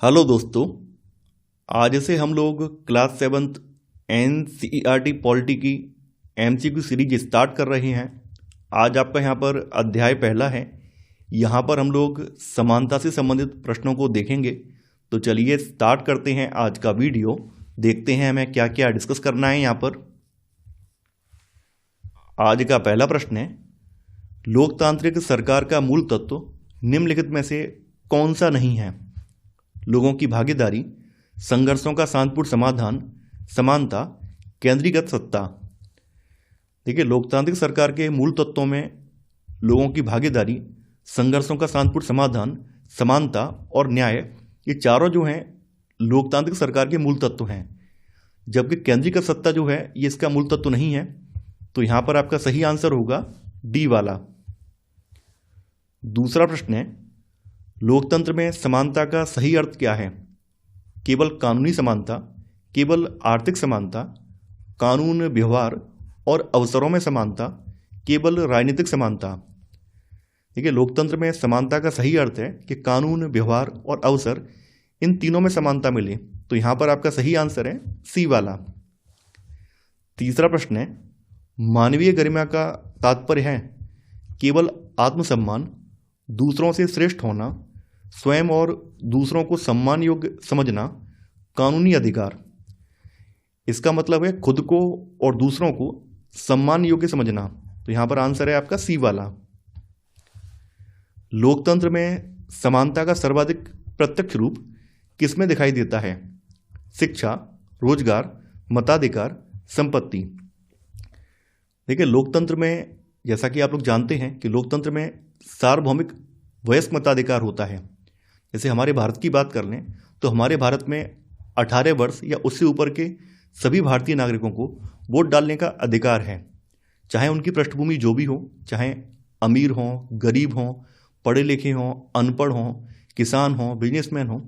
Hello दोस्तों, आज से हम लोग क्लास 7th NCERT पॉलिटी की MCQ सीरीज स्टार्ट कर रहे हैं। आज आपका यहाँ पर अध्याय पहला है। यहाँ पर हम लोग समानता से संबंधित प्रश्नों को देखेंगे। तो चलिए स्टार्ट करते हैं आज का वीडियो। देखते हैं हमें क्या क्या डिस्कस करना है। यहाँ पर आज का पहला प्रश्न है, लोकतांत्रिक सरकार का मूल तत्व निम्नलिखित में से कौन सा नहीं है? लोगों की भागीदारी, संघर्षों का शांतिपूर्ण समाधान, समानता, केंद्रीकृत सत्ता। देखिए, लोकतांत्रिक सरकार के मूल तत्वों में लोगों की भागीदारी, संघर्षों का शांतिपूर्ण समाधान, समानता और न्याय, ये चारों जो हैं लोकतांत्रिक सरकार के मूल तत्व हैं। जबकि केंद्रीकृत सत्ता जो है ये इसका मूल तत्व नहीं है। तो यहाँ पर आपका सही आंसर होगा डी वाला। दूसरा प्रश्न है, लोकतंत्र में समानता का सही अर्थ क्या है? केवल कानूनी समानता, केवल आर्थिक समानता, कानून व्यवहार और अवसरों में समानता, केवल राजनीतिक समानता। देखिए, लोकतंत्र में समानता का सही अर्थ है कि कानून, व्यवहार और अवसर, इन तीनों में समानता मिले। तो यहाँ पर आपका सही आंसर है सी वाला। तीसरा प्रश्न है, मानवीय गरिमा का तात्पर्य है केवल आत्मसम्मान, दूसरों से श्रेष्ठ होना, स्वयं और दूसरों को सम्मान योग्य समझना, कानूनी अधिकार। इसका मतलब है खुद को और दूसरों को सम्मान योग्य समझना। तो यहां पर आंसर है आपका सी वाला। लोकतंत्र में समानता का सर्वाधिक प्रत्यक्ष रूप किसमें दिखाई देता है? शिक्षा, रोजगार, मताधिकार, संपत्ति। देखिए, लोकतंत्र में जैसा कि आप लोग जानते हैं कि लोकतंत्र में सार्वभौमिक वयस्क मताधिकार होता है। जैसे हमारे भारत की बात कर लें तो हमारे भारत में 18 वर्ष या उससे ऊपर के सभी भारतीय नागरिकों को वोट डालने का अधिकार है। चाहे उनकी पृष्ठभूमि जो भी हो, चाहे अमीर हों, गरीब हों, पढ़े लिखे हों, अनपढ़ हों, किसान हों, बिजनेसमैन हों,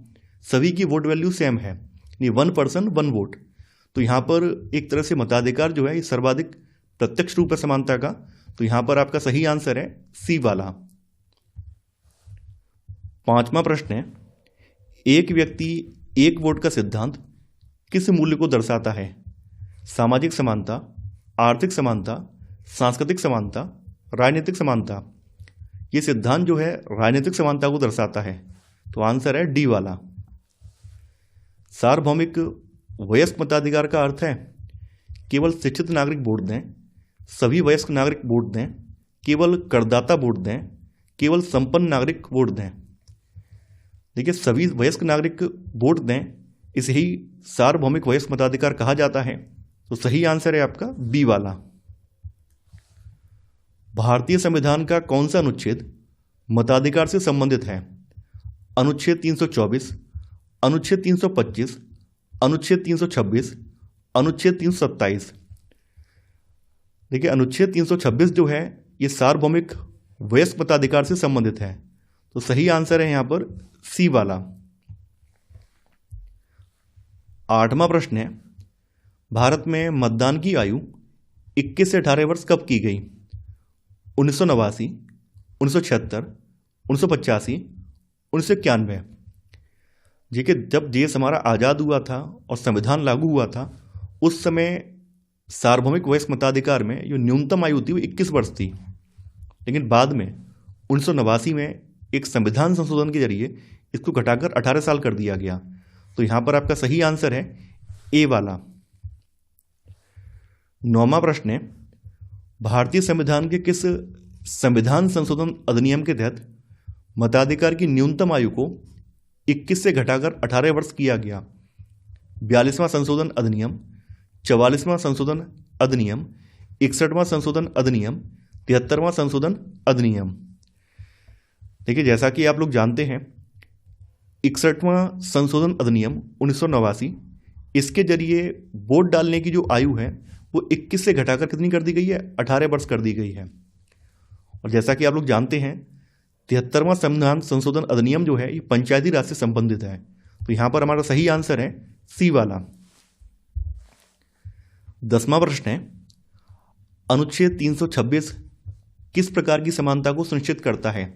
सभी की वोट वैल्यू सेम है। ये 1 पर्सन 1 वोट। तो यहाँ पर एक तरह से मताधिकार जो है ये सर्वाधिक प्रत्यक्ष रूप है समानता का। तो यहाँ पर आपका सही आंसर है सी वाला। पांचवा प्रश्न है, एक व्यक्ति एक वोट का सिद्धांत किस मूल्य को दर्शाता है? सामाजिक समानता, आर्थिक समानता, सांस्कृतिक समानता, राजनीतिक समानता। ये सिद्धांत जो है राजनीतिक समानता को दर्शाता है। तो आंसर है डी वाला। सार्वभौमिक वयस्क मताधिकार का अर्थ है केवल शिक्षित नागरिक वोट दें, सभी वयस्क नागरिक वोट दें, केवल करदाता वोट दें, केवल संपन्न नागरिक वोट दें। देखिए, सभी वयस्क नागरिक वोट दें, इसे ही सार्वभौमिक वयस्क मताधिकार कहा जाता है। तो सही आंसर है आपका बी वाला। भारतीय संविधान का कौन सा अनुच्छेद मताधिकार से संबंधित है? अनुच्छेद 324, अनुच्छेद 325, अनुच्छेद 326, अनुच्छेद 327। देखिए, अनुच्छेद 326 जो है ये सार्वभौमिक वयस्क मताधिकार से संबंधित है। तो सही आंसर है यहां पर सी वाला। आठवां प्रश्न है, भारत में मतदान की आयु 21 से 18 वर्ष कब की गई? 1989, 1976, 1985, 1991। देखिए, जब देश हमारा आज़ाद हुआ था और संविधान लागू हुआ था उस समय सार्वभौमिक वयस्क मताधिकार में जो न्यूनतम आयु थी वो 21 वर्ष थी। लेकिन बाद में 1989 में एक संविधान संशोधन के जरिए इसको घटाकर 18 साल कर दिया गया। तो यहां पर आपका सही आंसर है ए वाला। 9वां प्रश्न है, भारतीय संविधान के किस संविधान संशोधन अधिनियम के तहत मताधिकार की न्यूनतम आयु को 21 से घटाकर 18 वर्ष किया गया? 42वां संशोधन अधिनियम, 44वां संशोधन अधिनियम, 61वां संशोधन अधिनियम, 73वां संशोधन अधिनियम। देखिए, जैसा कि आप लोग जानते हैं 61वां संशोधन अधिनियम 1989, इसके जरिए वोट डालने की जो आयु है वो 21 से घटाकर कितनी कर दी गई है? 18 वर्ष कर दी गई है। और जैसा कि आप लोग जानते हैं 73वां संविधान संशोधन अधिनियम जो है ये पंचायती राज से संबंधित है। तो यहां पर हमारा सही आंसर है सी वाला। 10वां प्रश्न है, अनुच्छेद 326 किस प्रकार की समानता को सुनिश्चित करता है?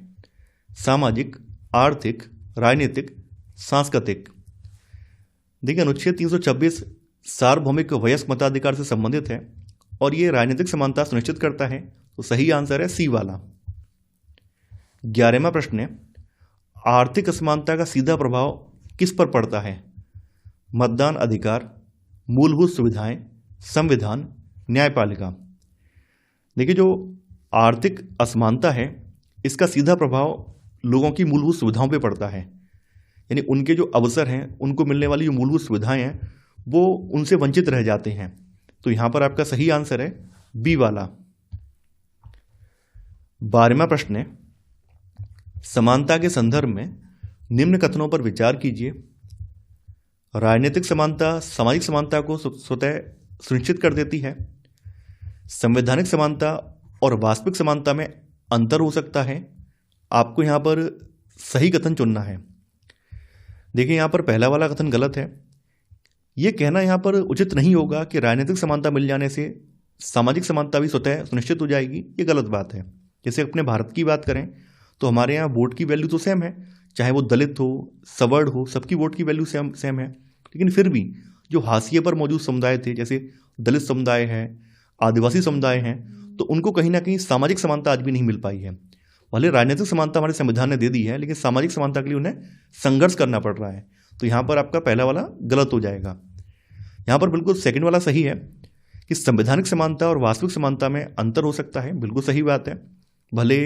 सामाजिक, आर्थिक, राजनीतिक, सांस्कृतिक। देखिए अनुच्छेद 326 सार्वभौमिक वयस्क मताधिकार से संबंधित है और ये राजनीतिक समानता सुनिश्चित करता है, तो सही आंसर है सी वाला। 11वां प्रश्न है, आर्थिक असमानता का सीधा प्रभाव किस पर पड़ता है? मतदान अधिकार, मूलभूत सुविधाएं, संविधान, न्यायपालिका। देखिए जो आर्थिक असमानता है इसका सीधा प्रभाव लोगों की मूलभूत सुविधाओं पे पड़ता है, यानी उनके जो अवसर हैं, उनको मिलने वाली जो मूलभूत सुविधाएं हैं वो उनसे वंचित रह जाते हैं। तो यहां पर आपका सही आंसर है बी वाला। 12वां प्रश्न है, समानता के संदर्भ में निम्न कथनों पर विचार कीजिए। राजनीतिक समानता सामाजिक समानता को स्वतः सुनिश्चित कर देती है। संवैधानिक समानता और वास्तविक समानता में अंतर हो सकता है। आपको यहां पर सही कथन चुनना है। देखिए यहां पर पहला वाला कथन गलत है। यह कहना यहां पर उचित नहीं होगा कि राजनीतिक समानता मिल जाने से सामाजिक समानता भी स्वतः सुनिश्चित हो जाएगी। ये गलत बात है। जैसे अपने भारत की बात करें तो हमारे यहाँ वोट की वैल्यू तो सेम है, चाहे वो दलित हो, सवर्ण हो, सबकी वोट की वैल्यू सेम है। लेकिन फिर भी जो हाशिए पर मौजूद समुदाय थे, जैसे दलित समुदाय है, आदिवासी समुदाय हैं, तो उनको कहीं ना कहीं सामाजिक समानता आज भी नहीं मिल पाई है। भले राजनीतिक समानता हमारे संविधान ने दे दी है, लेकिन सामाजिक समानता के लिए उन्हें संघर्ष करना पड़ रहा है। तो यहाँ पर आपका पहला वाला गलत हो जाएगा। यहाँ पर बिल्कुल सेकंड वाला सही है कि संवैधानिक समानता और वास्तविक समानता में अंतर हो सकता है। बिल्कुल सही बात है। भले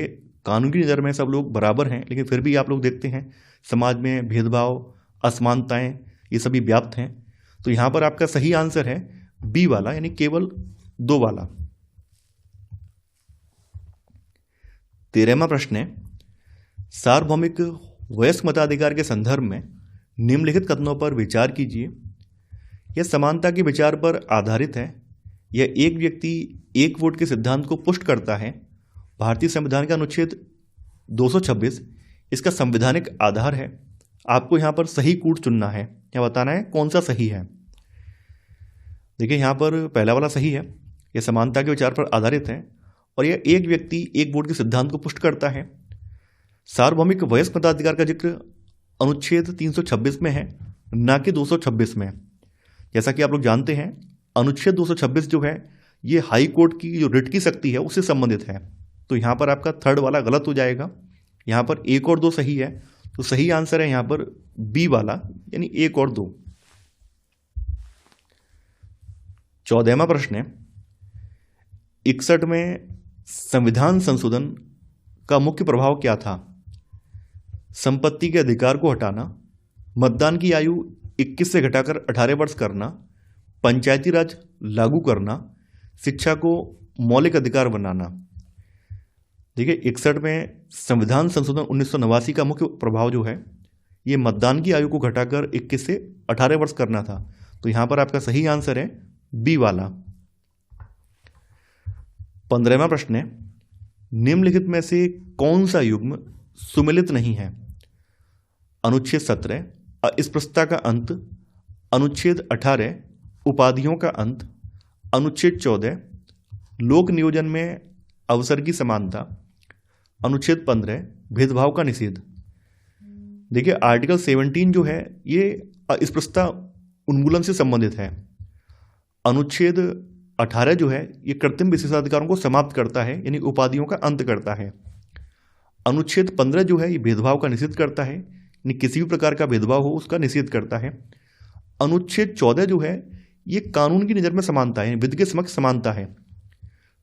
कानून की नज़र में सब लोग बराबर हैं, लेकिन फिर भी आप लोग देखते हैं समाज में भेदभाव, असमानताएं ये सभी व्याप्त हैं। तो यहाँ पर आपका सही आंसर है बी वाला, यानी केवल 2 वाला। 13वां प्रश्न है, सार्वभौमिक वयस्क मताधिकार के संदर्भ में निम्नलिखित कथनों पर विचार कीजिए। यह समानता के विचार पर आधारित है। यह एक व्यक्ति एक वोट के सिद्धांत को पुष्ट करता है। भारतीय संविधान का अनुच्छेद 226 इसका संवैधानिक आधार है। आपको यहाँ पर सही कूट चुनना है, या बताना है कौन सा सही है। देखिए यहाँ पर पहला वाला सही है। यह समानता के विचार पर आधारित है और यह एक व्यक्ति एक वोट के सिद्धांत को पुष्ट करता है। सार्वभौमिक वयस्क मताधिकार का जिक्र अनुच्छेद 326 में है, न कि 226 में। जैसा कि आप लोग जानते हैं अनुच्छेद 226 जो है ये हाई कोर्ट की जो रिट की शक्ति है उससे संबंधित है। तो यहाँ पर आपका थर्ड वाला गलत हो जाएगा। यहाँ पर 1 और 2 सही है, तो सही आंसर है यहाँ पर बी वाला, यानी 1 और 2। 14वां प्रश्न है, 61 में संविधान संशोधन का मुख्य प्रभाव क्या था? संपत्ति के अधिकार को हटाना, मतदान की आयु 21 से घटाकर 18 वर्ष करना, पंचायती राज लागू करना, शिक्षा को मौलिक अधिकार बनाना। देखिए 61 में संविधान संशोधन 1989 का मुख्य प्रभाव जो है ये मतदान की आयु को घटाकर 21 से 18 वर्ष करना था। तो यहाँ पर आपका सही आंसर है बी वाला। 15वां प्रश्न है, निम्नलिखित में से कौन सा युग्म सुमेलित नहीं है? अनुच्छेद 17 अस्पृश्यता का अंत, अनुच्छेद 18 उपाधियों का अंत, अनुच्छेद 14 लोक नियोजन में अवसर की समानता, अनुच्छेद 15 भेदभाव का निषेध। देखिए आर्टिकल 17 जो है ये अस्पृश्यता उन्मूलन से संबंधित है। अनुच्छेद 18 जो है ये कृत्रिम विशेषाधिकारों को समाप्त करता है, यानी उपाधियों का अंत करता है। अनुच्छेद 15 जो है ये भेदभाव का निषेध करता है, यानी किसी भी प्रकार का भेदभाव हो उसका निषेध करता है। अनुच्छेद 14 जो है ये कानून की नज़र में समानता है, विधि के समक्ष समानता है।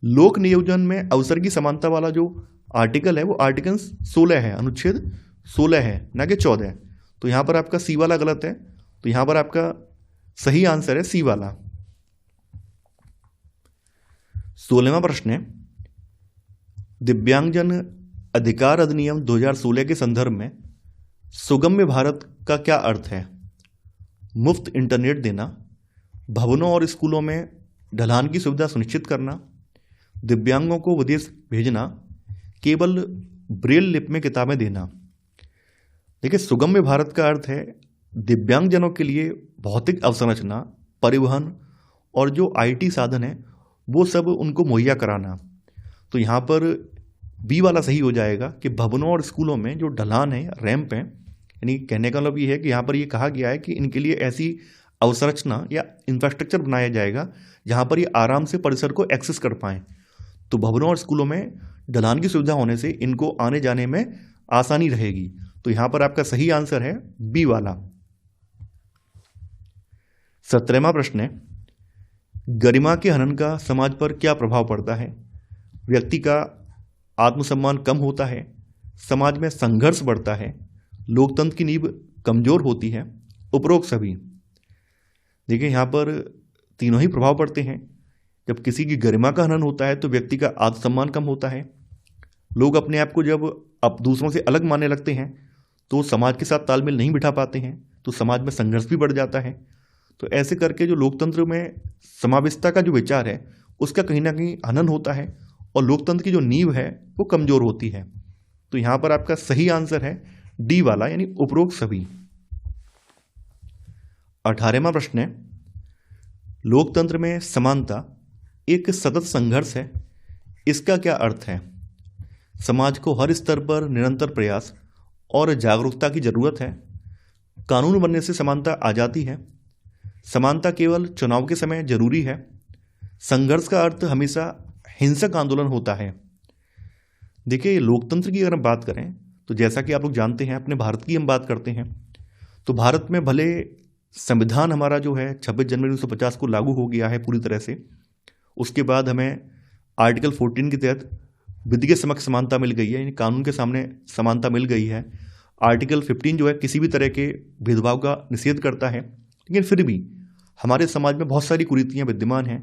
लोक नियोजन में अवसर की समानता वाला जो आर्टिकल है वो आर्टिकल 16 है, अनुच्छेद 16 है, ना कि 14। तो यहाँ पर आपका सी वाला गलत है। तो यहाँ पर आपका सही आंसर है सी वाला। 16वां प्रश्न है, दिव्यांगजन अधिकार अधिनियम 2016 के संदर्भ में सुगम्य भारत का क्या अर्थ है? मुफ्त इंटरनेट देना, भवनों और स्कूलों में ढलान की सुविधा सुनिश्चित करना, दिव्यांगों को विदेश भेजना, केवल ब्रेल लिपि में किताबें देना। देखिए सुगम्य भारत का अर्थ है दिव्यांगजनों के लिए भौतिक अवसंरचना, परिवहन और जो आईटी साधन है वो सब उनको मुहैया कराना। तो यहाँ पर बी वाला सही हो जाएगा कि भवनों और स्कूलों में जो ढलान है, रैंप है, यानी कहने का मतलब ये है कि यहाँ पर ये कहा गया है कि इनके लिए ऐसी अवसंरचना या इंफ्रास्ट्रक्चर बनाया जाएगा जहाँ पर ये आराम से परिसर को एक्सेस कर पाएँ। तो भवनों और स्कूलों में ढलान की सुविधा होने से इनको आने जाने में आसानी रहेगी। तो यहाँ पर आपका सही आंसर है बी वाला। 17वां प्रश्न है, गरिमा के हनन का समाज पर क्या प्रभाव पड़ता है? व्यक्ति का आत्मसम्मान कम होता है, समाज में संघर्ष बढ़ता है, लोकतंत्र की नींव कमजोर होती है, उपरोक्त सभी। देखिए यहाँ पर तीनों ही प्रभाव पड़ते हैं। जब किसी की गरिमा का हनन होता है तो व्यक्ति का आत्मसम्मान कम होता है, लोग अपने आप को जब अब दूसरों से अलग मानने लगते हैं तो समाज के साथ तालमेल नहीं बिठा पाते हैं, तो समाज में संघर्ष भी बढ़ जाता है। तो ऐसे करके जो लोकतंत्र में समावेशिता का जो विचार है उसका कहीं ना कहीं हनन होता है और लोकतंत्र की जो नींव है वो कमजोर होती है। तो यहाँ पर आपका सही आंसर है डी वाला, यानी उपरोक्त सभी। 18वां प्रश्न है, लोकतंत्र में समानता एक सतत संघर्ष है, इसका क्या अर्थ है? समाज को हर स्तर पर निरंतर प्रयास और जागरूकता की जरूरत है। कानून बनने से समानता आ जाती है। समानता केवल चुनाव के समय जरूरी है। संघर्ष का अर्थ हमेशा हिंसक आंदोलन होता है। देखिए लोकतंत्र की अगर हम बात करें तो जैसा कि आप लोग जानते हैं, अपने भारत की हम बात करते हैं तो भारत में भले संविधान हमारा जो है 26 जनवरी 1950 को लागू हो गया है पूरी तरह से, उसके बाद हमें आर्टिकल 14 के तहत विधि के समक्ष समानता मिल गई है, यानी कानून के सामने समानता मिल गई है। आर्टिकल 15 जो है किसी भी तरह के भेदभाव का निषेध करता है, लेकिन फिर भी हमारे समाज में बहुत सारी कुरीतियाँ विद्यमान हैं,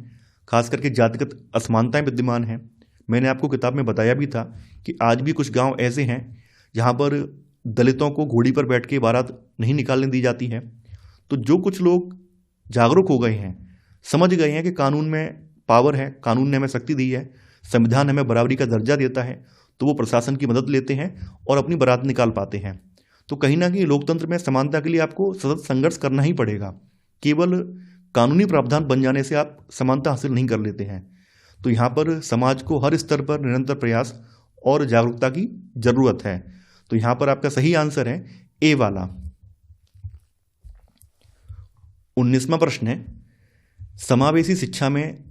खास करके जातिगत असमानताएं विद्यमान हैं। मैंने आपको किताब में बताया भी था कि आज भी कुछ गांव ऐसे हैं जहां पर दलितों को घोड़ी पर बैठ के बारात नहीं निकालने दी जाती है। तो जो कुछ लोग जागरूक हो गए हैं, समझ गए हैं कि कानून में पावर है, कानून ने हमें शक्ति दी है, संविधान हमें बराबरी का दर्जा देता है, तो वो प्रशासन की मदद लेते हैं और अपनी बारात निकाल पाते हैं। तो कहीं ना कहीं लोकतंत्र में समानता के लिए आपको सतत संघर्ष करना ही पड़ेगा। केवल कानूनी प्रावधान बन जाने से आप समानता हासिल नहीं कर लेते हैं। तो यहाँ पर समाज को हर स्तर पर निरंतर प्रयास और जागरूकता की जरूरत है। तो यहाँ पर आपका सही आंसर है ए वाला। 19वां प्रश्न है, समावेशी शिक्षा में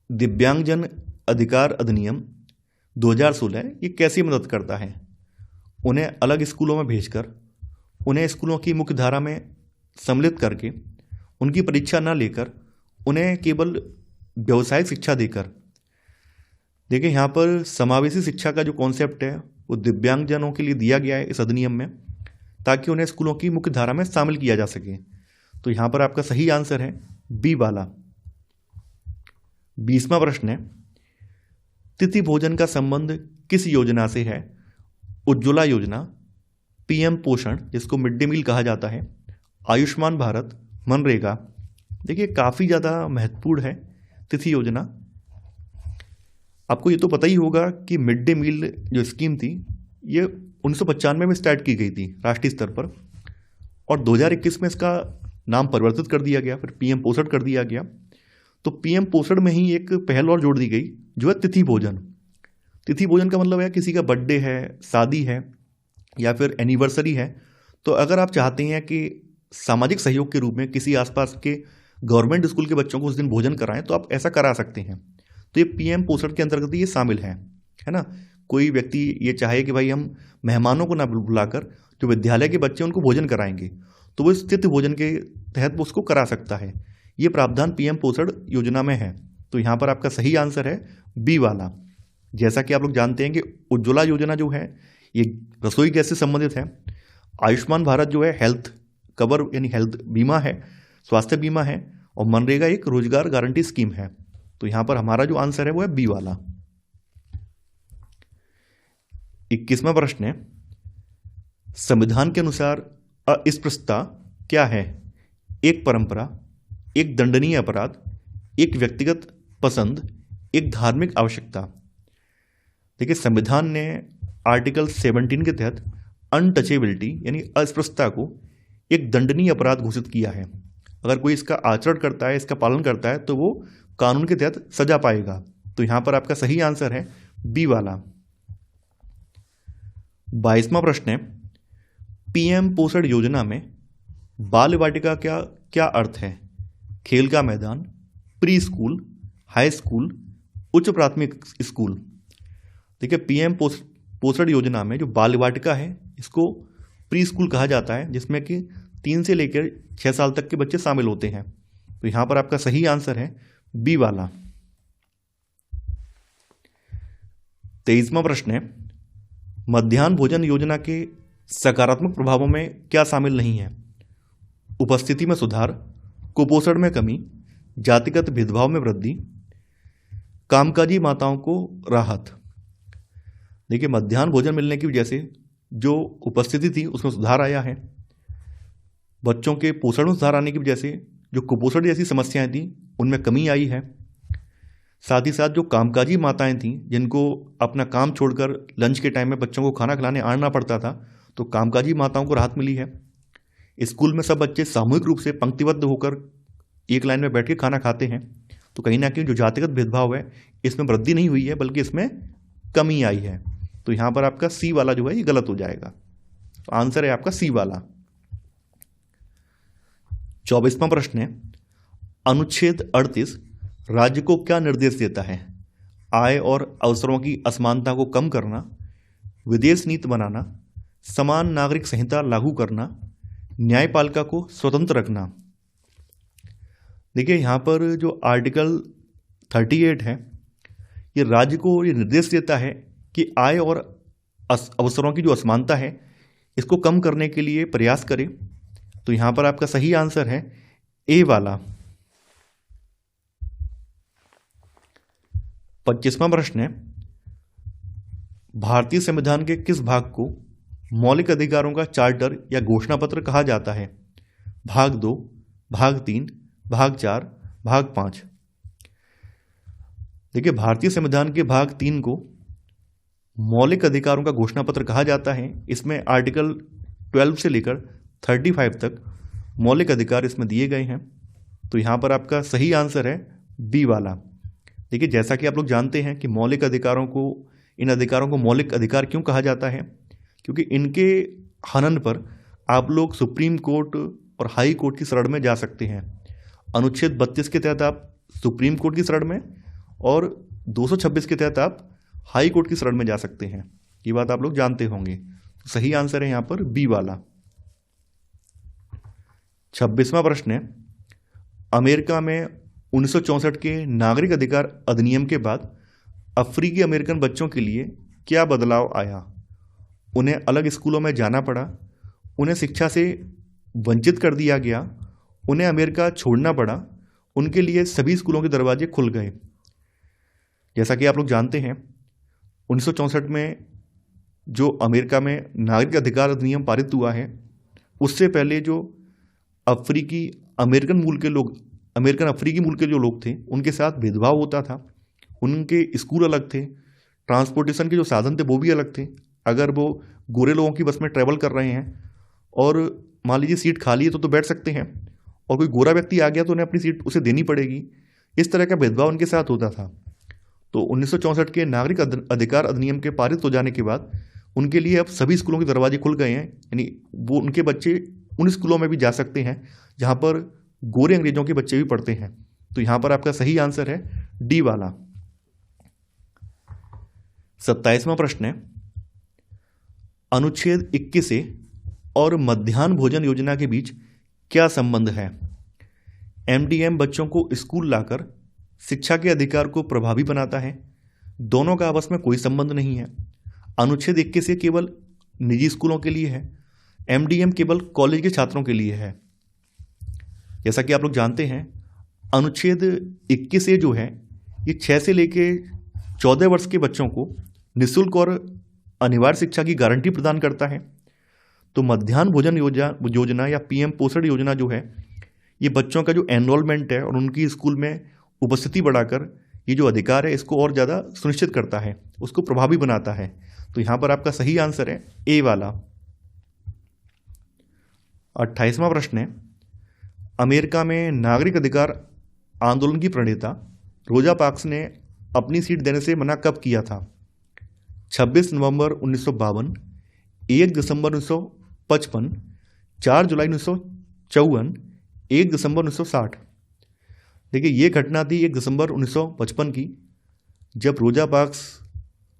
दिव्यांगजन अधिकार अधिनियम 2016 ये कैसी मदद करता है? उन्हें अलग स्कूलों में भेजकर, उन्हें स्कूलों की मुख्य धारा में सम्मिलित करके, उनकी परीक्षा न लेकर, उन्हें केवल व्यावसायिक शिक्षा देकर। देखिए यहाँ पर समावेशी शिक्षा का जो कॉन्सेप्ट है वो दिव्यांगजनों के लिए दिया गया है इस अधिनियम में, ताकि उन्हें स्कूलों की मुख्य धारा में शामिल किया जा सके। तो यहाँ पर आपका सही आंसर है बी वाला। 20वां प्रश्न है, तिथि भोजन का संबंध किस योजना से है? उज्ज्वला योजना, पीएम पोषण जिसको मिड डे मील कहा जाता है, आयुष्मान भारत, मनरेगा। देखिए काफ़ी ज़्यादा महत्वपूर्ण है तिथि योजना। आपको ये तो पता ही होगा कि मिड डे मील जो स्कीम थी ये 1995 में स्टार्ट की गई थी राष्ट्रीय स्तर पर, और 2021 में इसका नाम परिवर्तित कर दिया गया, फिर पीएम पोषण कर दिया गया। तो पीएम पोषण में ही एक पहल और जोड़ दी गई जो है तिथि भोजन। तिथि भोजन का मतलब है किसी का बर्थडे है, शादी है या फिर एनिवर्सरी है, तो अगर आप चाहते हैं कि सामाजिक सहयोग के रूप में किसी आसपास के गवर्नमेंट स्कूल के बच्चों को उस दिन भोजन कराएं तो आप ऐसा करा सकते हैं। तो ये पीएम पोषण के अंतर्गत ये शामिल है ना। कोई व्यक्ति ये चाहे कि भाई हम मेहमानों को ना बुलाकर जो विद्यालय के बच्चे उनको भोजन कराएंगे, तो वो इस तिथि भोजन के तहत वो उसको करा सकता है। ये प्रावधान पीएम पोषण योजना में है। तो यहाँ पर आपका सही आंसर है बी वाला। जैसा कि आप लोग जानते हैं कि उज्ज्वला योजना जो है ये रसोई गैस से संबंधित है। आयुष्मान भारत जो है हेल्थ कवर यानी हेल्थ बीमा है, स्वास्थ्य बीमा है, और मनरेगा एक रोजगार गारंटी स्कीम है। तो यहाँ पर हमारा जो आंसर है वो है बी वाला। 21वां प्रश्न है, संविधान के अनुसार अस्पृश्यता क्या है? एक परंपरा, एक दंडनीय अपराध, एक व्यक्तिगत पसंद, एक धार्मिक आवश्यकता। देखिए संविधान ने आर्टिकल 17 के तहत अनटचेबिलिटी यानी अस्पृश्यता को एक दंडनीय अपराध घोषित किया है। अगर कोई इसका आचरण करता है, इसका पालन करता है, तो वो कानून के तहत सजा पाएगा। तो यहां पर आपका सही आंसर है बी वाला। 22वां प्रश्न है, पीएम पोषण योजना में बाल वाटिका क्या क्या अर्थ है? खेल का मैदान, प्री स्कूल, हाई स्कूल, उच्च प्राथमिक स्कूल। देखिए, पीएम पोषण योजना में जो बाल वाटिका है इसको प्री स्कूल कहा जाता है, जिसमें कि 3 से लेकर 6 साल तक के बच्चे शामिल होते हैं। तो यहां पर आपका सही आंसर है बी वाला। 23वां प्रश्न है, मध्याह्न भोजन योजना के सकारात्मक प्रभावों में क्या शामिल नहीं है? उपस्थिति में सुधार, कुपोषण में कमी, जातिगत भेदभाव में वृद्धि, कामकाजी माताओं को राहत। देखिए, मध्याह्न भोजन मिलने की वजह से जो उपस्थिति थी उसमें सुधार आया है। बच्चों के पोषण में सुधार आने की वजह से जो कुपोषण जैसी समस्याएं थी उनमें कमी आई है। साथ ही साथ जो कामकाजी माताएं थीं जिनको अपना काम छोड़कर लंच के टाइम में बच्चों को खाना खिलाने आना पड़ता था, तो कामकाजी माताओं को राहत मिली है। स्कूल में सब बच्चे सामूहिक रूप से पंक्तिबद्ध होकर एक लाइन में बैठ के खाना खाते हैं, तो कहीं ना कहीं जो जातिगत भेदभाव है इसमें वृद्धि नहीं हुई है बल्कि इसमें कमी आई है। तो यहां पर आपका सी वाला जो है ये गलत हो जाएगा। तो आंसर है आपका सी वाला। 24वां प्रश्न है, अनुच्छेद 38 राज्य को क्या निर्देश देता है? आय और अवसरों की असमानता को कम करना, विदेश नीति बनाना, समान नागरिक संहिता लागू करना, न्यायपालिका को स्वतंत्र रखना। देखिए, यहां पर जो आर्टिकल 38 है ये राज्य को ये निर्देश देता है कि आय और अवसरों की जो असमानता है इसको कम करने के लिए प्रयास करें। तो यहां पर आपका सही आंसर है ए वाला। 25वां प्रश्न है, भारतीय संविधान के किस भाग को मौलिक अधिकारों का चार्टर या घोषणा पत्र कहा जाता है? भाग 2, भाग 3, भाग 4, भाग 5। देखिए, भारतीय संविधान के भाग 3 को मौलिक अधिकारों का घोषणा पत्र कहा जाता है। इसमें आर्टिकल 12 से लेकर 35 तक मौलिक अधिकार इसमें दिए गए हैं। तो यहां पर आपका सही आंसर है बी वाला। देखिए, जैसा कि आप लोग जानते हैं कि इन अधिकारों को मौलिक अधिकार क्यों कहा जाता है, क्योंकि इनके हनन पर आप लोग सुप्रीम कोर्ट और हाई कोर्ट की शरण में जा सकते हैं। अनुच्छेद 32 के तहत आप सुप्रीम कोर्ट की शरण में और 226 के तहत आप हाई कोर्ट की शरण में जा सकते हैं। ये बात आप लोग जानते होंगे। तो सही आंसर है यहां पर बी वाला। 26वां प्रश्न है, अमेरिका में 1964 के नागरिक अधिकार अधिनियम के बाद अफ्रीकी अमेरिकन बच्चों के लिए क्या बदलाव आया? उन्हें अलग स्कूलों में जाना पड़ा, उन्हें शिक्षा से वंचित कर दिया गया, उन्हें अमेरिका छोड़ना पड़ा, उनके लिए सभी स्कूलों के दरवाजे खुल गए। जैसा कि आप लोग जानते हैं 1964 में जो अमेरिका में नागरिक अधिकार अधिनियम पारित हुआ है, उससे पहले जो अमेरिकन अफ्रीकी मूल के जो लोग थे उनके साथ भेदभाव होता था। उनके स्कूल अलग थे, ट्रांसपोर्टेशन के जो साधन थे वो भी अलग थे। अगर वो गोरे लोगों की बस में ट्रैवल कर रहे हैं और मान लीजिए सीट खाली है तो बैठ सकते हैं, और कोई गोरा व्यक्ति आ गया तो उन्हें अपनी सीट उसे देनी पड़ेगी। इस तरह का भेदभाव उनके साथ होता था। तो 1964 के नागरिक अधिकार अधिनियम के पारित हो जाने के बाद उनके लिए अब सभी स्कूलों के दरवाजे खुल गए हैं, यानी वो उनके बच्चे उन स्कूलों में भी जा सकते हैं जहां पर गोरे अंग्रेजों के बच्चे भी पढ़ते हैं। तो यहां पर आपका सही आंसर है डी वाला। 27वां प्रश्न है, अनुच्छेद 21 से और मध्याह्न भोजन योजना के बीच क्या संबंध है? एमडीएम बच्चों को स्कूल लाकर शिक्षा के अधिकार को प्रभावी बनाता है। दोनों का आपस में कोई संबंध नहीं है। अनुच्छेद 21 से केवल निजी स्कूलों के लिए है, एमडीएम केवल कॉलेज के छात्रों के लिए है। जैसा कि आप लोग जानते हैं अनुच्छेद 21 से जो है ये 6 से लेके 14 वर्ष के बच्चों को निःशुल्क और अनिवार्य शिक्षा की गारंटी प्रदान करता है। तो मध्याह्न भोजन योजना या पीएम पोषण योजना जो है ये बच्चों का जो एनरोलमेंट है और उनकी स्कूल में उपस्थिति बढ़ाकर ये जो अधिकार है इसको और ज़्यादा सुनिश्चित करता है, उसको प्रभावी बनाता है। तो यहाँ पर आपका सही आंसर है ए वाला। 28वां प्रश्न है, अमेरिका में नागरिक अधिकार आंदोलन की प्रणेता रोजा पार्क्स ने अपनी सीट देने से मना कब किया था? 26 नवंबर 1952, 1 दिसंबर 1955, 4 जुलाई 1954, 1 दिसंबर 1960। देखिए ये घटना थी 1 दिसंबर 1955 की, जब रोजा पार्क्स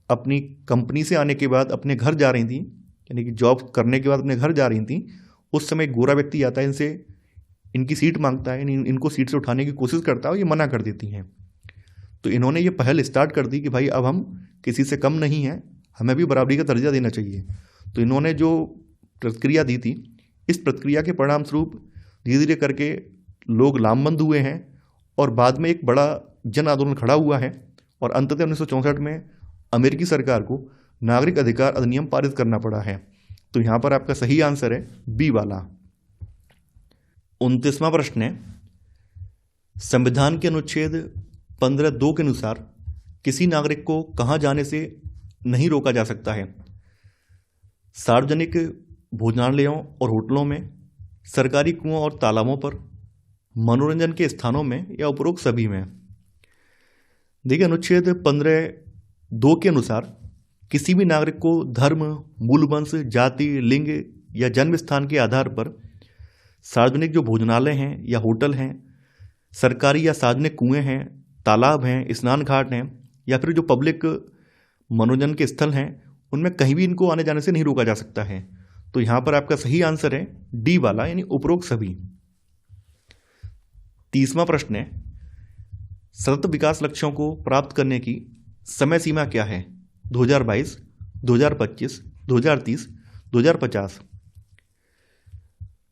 अपनी कंपनी से आने के बाद अपने घर जा रही थी, यानी कि जॉब करने के बाद अपने घर जा रही थी। उस समय एक गोरा व्यक्ति आता है, इनसे इनकी सीट मांगता है, इनको सीट से उठाने की कोशिश करता है और ये मना कर देती हैं। तो इन्होंने ये पहल स्टार्ट कर दी कि भाई अब हम किसी से कम नहीं हैं, हमें भी बराबरी का दर्जा देना चाहिए। तो इन्होंने जो प्रतिक्रिया दी थी, इस प्रतिक्रिया के परिणाम स्वरूप धीरे धीरे करके लोग लामबंद हुए हैं और बाद में एक बड़ा जन आंदोलन खड़ा हुआ है और अंततः 1964 में अमेरिकी सरकार को नागरिक अधिकार अधिनियम पारित करना पड़ा है। तो यहाँ पर आपका सही आंसर है बी वाला। 29वां प्रश्न है, संविधान के अनुच्छेद 15(2) के अनुसार किसी नागरिक को कहाँ जाने से नहीं रोका जा सकता है? सार्वजनिक भोजनालयों और होटलों में, सरकारी कुओं और तालाबों पर, मनोरंजन के स्थानों में या उपरोक्त सभी में। देखिए अनुच्छेद 15(2) के अनुसार किसी भी नागरिक को धर्म, मूल वंश, जाति, लिंग या जन्म स्थान के आधार पर सार्वजनिक जो भोजनालय हैं या होटल हैं, सरकारी या सार्वजनिक कुएं हैं, तालाब हैं, स्नान घाट हैं या फिर जो पब्लिक मनोरंजन के स्थल हैं, उनमें कहीं भी इनको आने जाने से नहीं रोका जा सकता है। तो यहाँ पर आपका सही आंसर है डी वाला, यानी उपरोक्त सभी। 30वां प्रश्न है, सतत विकास लक्ष्यों को प्राप्त करने की समय सीमा क्या है? 2022, 2025, 2030, 2050।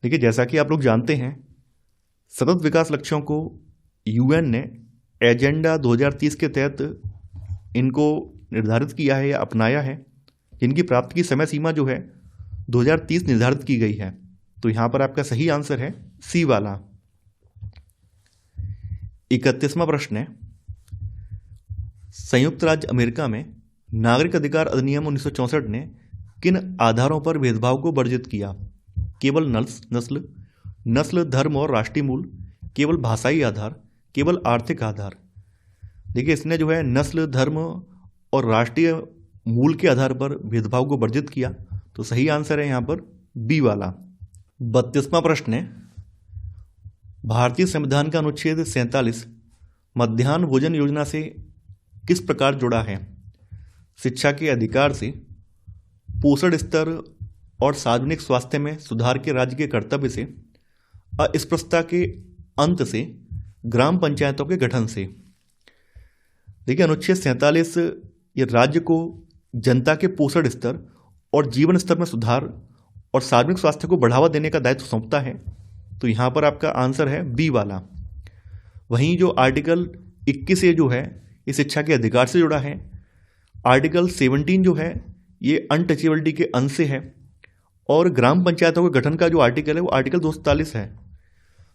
देखिए जैसा कि आप लोग जानते हैं, सतत विकास लक्ष्यों को यूएन ने एजेंडा 2030 के तहत इनको निर्धारित किया है या अपनाया है, जिनकी प्राप्ति की समय सीमा जो है 2030 निर्धारित की गई है। तो यहाँ पर आपका सही आंसर है सी वाला। 31वां प्रश्न है, संयुक्त राज्य अमेरिका में नागरिक अधिकार अधिनियम 1964 ने किन आधारों पर भेदभाव को वर्जित किया? केवल नस्ल, धर्म और राष्ट्रीय मूल, केवल भाषाई आधार, केवल आर्थिक आधार। देखिए इसने जो है नस्ल, धर्म और राष्ट्रीय मूल के आधार पर भेदभाव को वर्जित किया। तो सही आंसर है यहाँ पर बी वाला। 32वां प्रश्न है, भारतीय संविधान का अनुच्छेद 47 मध्याह्न भोजन योजना से किस प्रकार जुड़ा है? शिक्षा के अधिकार से, पोषण स्तर और सार्वजनिक स्वास्थ्य में सुधार के राज्य के कर्तव्य से, अस्पृश्यता के अंत से, ग्राम पंचायतों के गठन से। देखिए अनुच्छेद 47 ये राज्य को जनता के पोषण स्तर और जीवन स्तर में सुधार और सार्वजनिक स्वास्थ्य को बढ़ावा देने का दायित्व सौंपता है। तो यहाँ पर आपका आंसर है बी वाला। वहीं जो आर्टिकल 21 जो है ये शिक्षा के अधिकार से जुड़ा है। आर्टिकल 17 जो है ये अनटचेबिलिटी के अंश से है और ग्राम पंचायतों के गठन का जो आर्टिकल है वो आर्टिकल 243 है।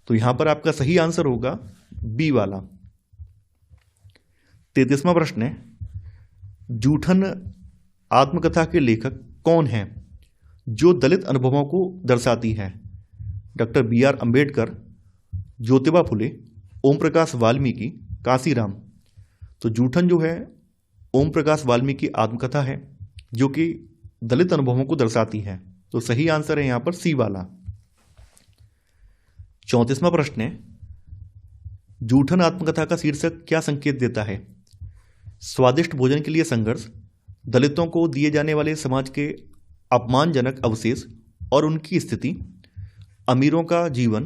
तो यहाँ पर आपका सही आंसर होगा बी वाला। 33वां प्रश्न है, जूठन आत्मकथा के लेखक कौन हैं जो दलित अनुभवों को दर्शाती है? Doctor B R. अम्बेडकर, ज्योतिबा फुले, ओम प्रकाश वाल्मीकि, कांसीराम। तो जूठन जो है ओम प्रकाश वाल्मीकि आत्मकथा है जो कि दलित अनुभवों को दर्शाती है। तो सही आंसर है यहाँ पर सी वाला। 34वां प्रश्न है, जूठन आत्मकथा का शीर्षक क्या संकेत देता है? स्वादिष्ट भोजन के लिए संघर्ष, दलितों को दिए जाने वाले समाज के अपमानजनक अवशेष और उनकी स्थिति, अमीरों का जीवन,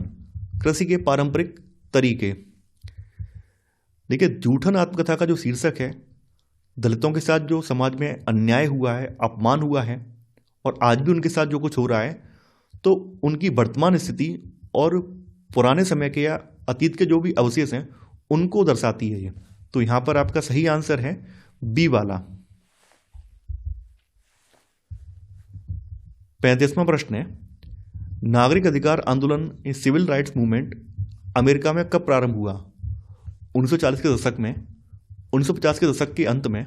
कृषि के पारंपरिक तरीके। देखिए जूठन आत्मकथा का जो शीर्षक है, दलितों के साथ जो समाज में अन्याय हुआ है, अपमान हुआ है और आज भी उनके साथ जो कुछ हो रहा है, तो उनकी वर्तमान स्थिति और पुराने समय के या अतीत के जो भी अवशेष हैं उनको दर्शाती है ये। तो यहाँ पर आपका सही आंसर है बी वाला। 35वां प्रश्न है, नागरिक अधिकार आंदोलन सिविल राइट्स मूवमेंट अमेरिका में कब प्रारंभ हुआ? 1940 के दशक में, 1950 के दशक के अंत में,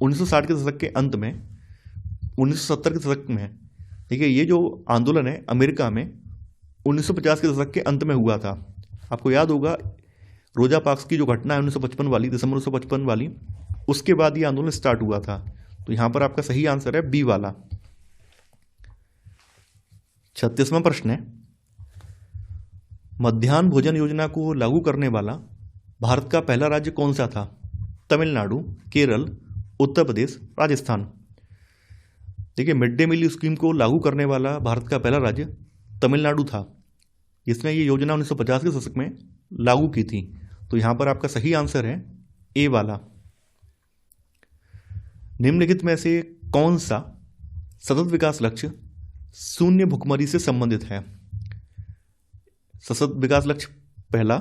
1960 के दशक के अंत में, 1970 के दशक में। देखिए ये जो आंदोलन है अमेरिका में 1950 के दशक के अंत में हुआ था। आपको याद होगा रोजा पार्क्स की जो घटना है 1955 वाली, दिसंबर 1955 वाली, उसके बाद ये आंदोलन स्टार्ट हुआ था। तो यहाँ पर आपका सही आंसर है बी वाला। 36वां प्रश्न है, मध्याह्न भोजन योजना को लागू करने वाला भारत का पहला राज्य कौन सा था? तमिलनाडु, केरल, उत्तर प्रदेश, राजस्थान। देखिए, मिड डे मील स्कीम को लागू करने वाला भारत का पहला राज्य तमिलनाडु था, जिसने ये योजना 1950 के दशक में लागू की थी। तो यहां पर आपका सही आंसर है ए वाला। निम्नलिखित में से कौन सा सतत विकास लक्ष्य शून्य भुखमरी से संबंधित है? सतत विकास लक्ष्य पहला,